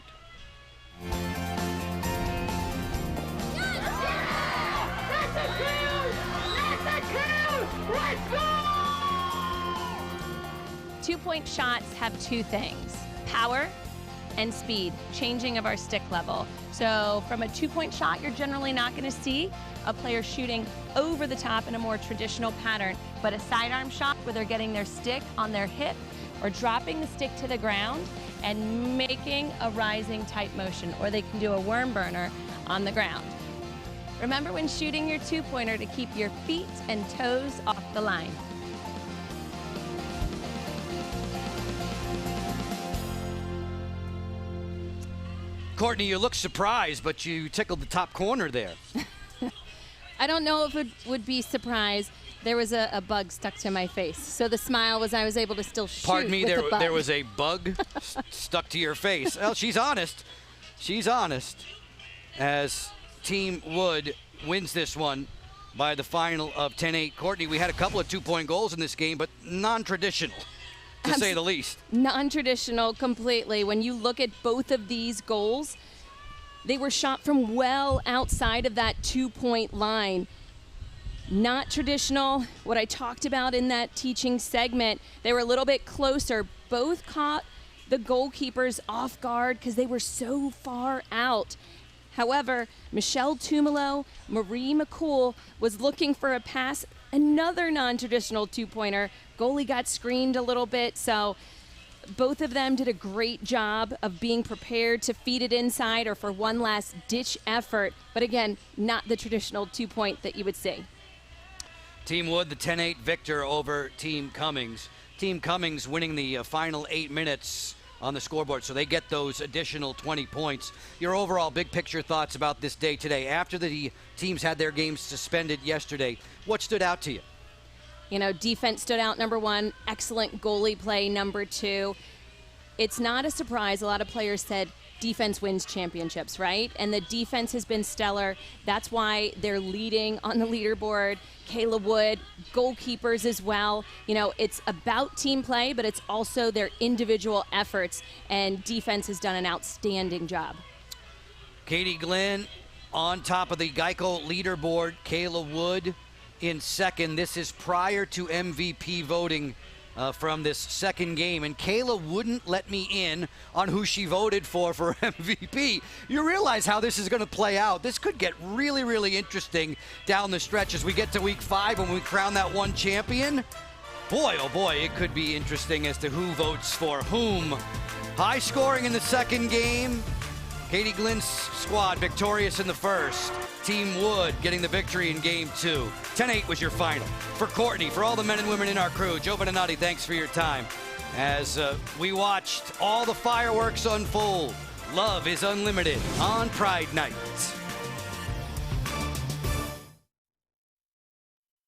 Two-point shots have 2 things: power and speed, changing of our stick level. So from a 2-point shot, you're generally not going to see a player shooting over the top in a more traditional pattern, but a sidearm shot where they're getting their stick on their hip or dropping the stick to the ground and making a rising type motion, or they can do a worm burner on the ground. Remember when shooting your 2-pointer to keep your feet and toes off the line. Courtney, you look surprised, but you tickled the top corner there. I don't know if it would be surprised. There was a bug stuck to my face. So the smile was I was able to still shoot. Pardon me, with the bug. there was a bug stuck to your face. Well, she's honest. She's honest. As Team Wood wins this one by the final of 10-8. Courtney, we had a couple of 2-point goals in this game, but non-traditional, to say the least. Non-traditional completely. When you look at both of these goals, they were shot from well outside of that 2-point line. Not traditional. What I talked about in that teaching segment, they were a little bit closer. Both caught the goalkeepers off guard because they were so far out. However, Michelle Tumolo, Marie McCool was looking for a pass, another non-traditional 2-pointer. Goalie got screened a little bit, so both of them did a great job of being prepared to feed it inside or for one last ditch effort. But again, not the traditional 2-point that you would see. Team Wood, the 10-8 victor over Team Cummings. Team Cummings winning the final 8 minutes on the scoreboard, so they get those additional 20 points. Your overall big picture thoughts about this day today. After the teams had their games suspended yesterday, what stood out to you? You know, defense stood out, number 1. Excellent goalie play, number 2. It's not a surprise. A lot of players said defense wins championships, right? And the defense has been stellar. That's why they're leading on the leaderboard. Kayla Wood, goalkeepers as well. You know, it's about team play, but it's also their individual efforts, and defense has done an outstanding job. Katie Glenn on top of the Geico leaderboard. Kayla Wood in second. This is prior to MVP voting from this second game, and Kayla wouldn't let me in on who she voted for MVP. You realize how this is going to play out. This could get really, really interesting down the stretch as we get to week 5 when we crown that one champion. Boy, oh boy, it could be interesting as to who votes for whom. High scoring in the second game. Katie Glenn's squad victorious in the first. Team Wood getting the victory in game 2. 10-8 was your final. For Courtney, for all the men and women in our crew, Joe Beninati, thanks for your time. As we watched all the fireworks unfold, love is unlimited on Pride Night.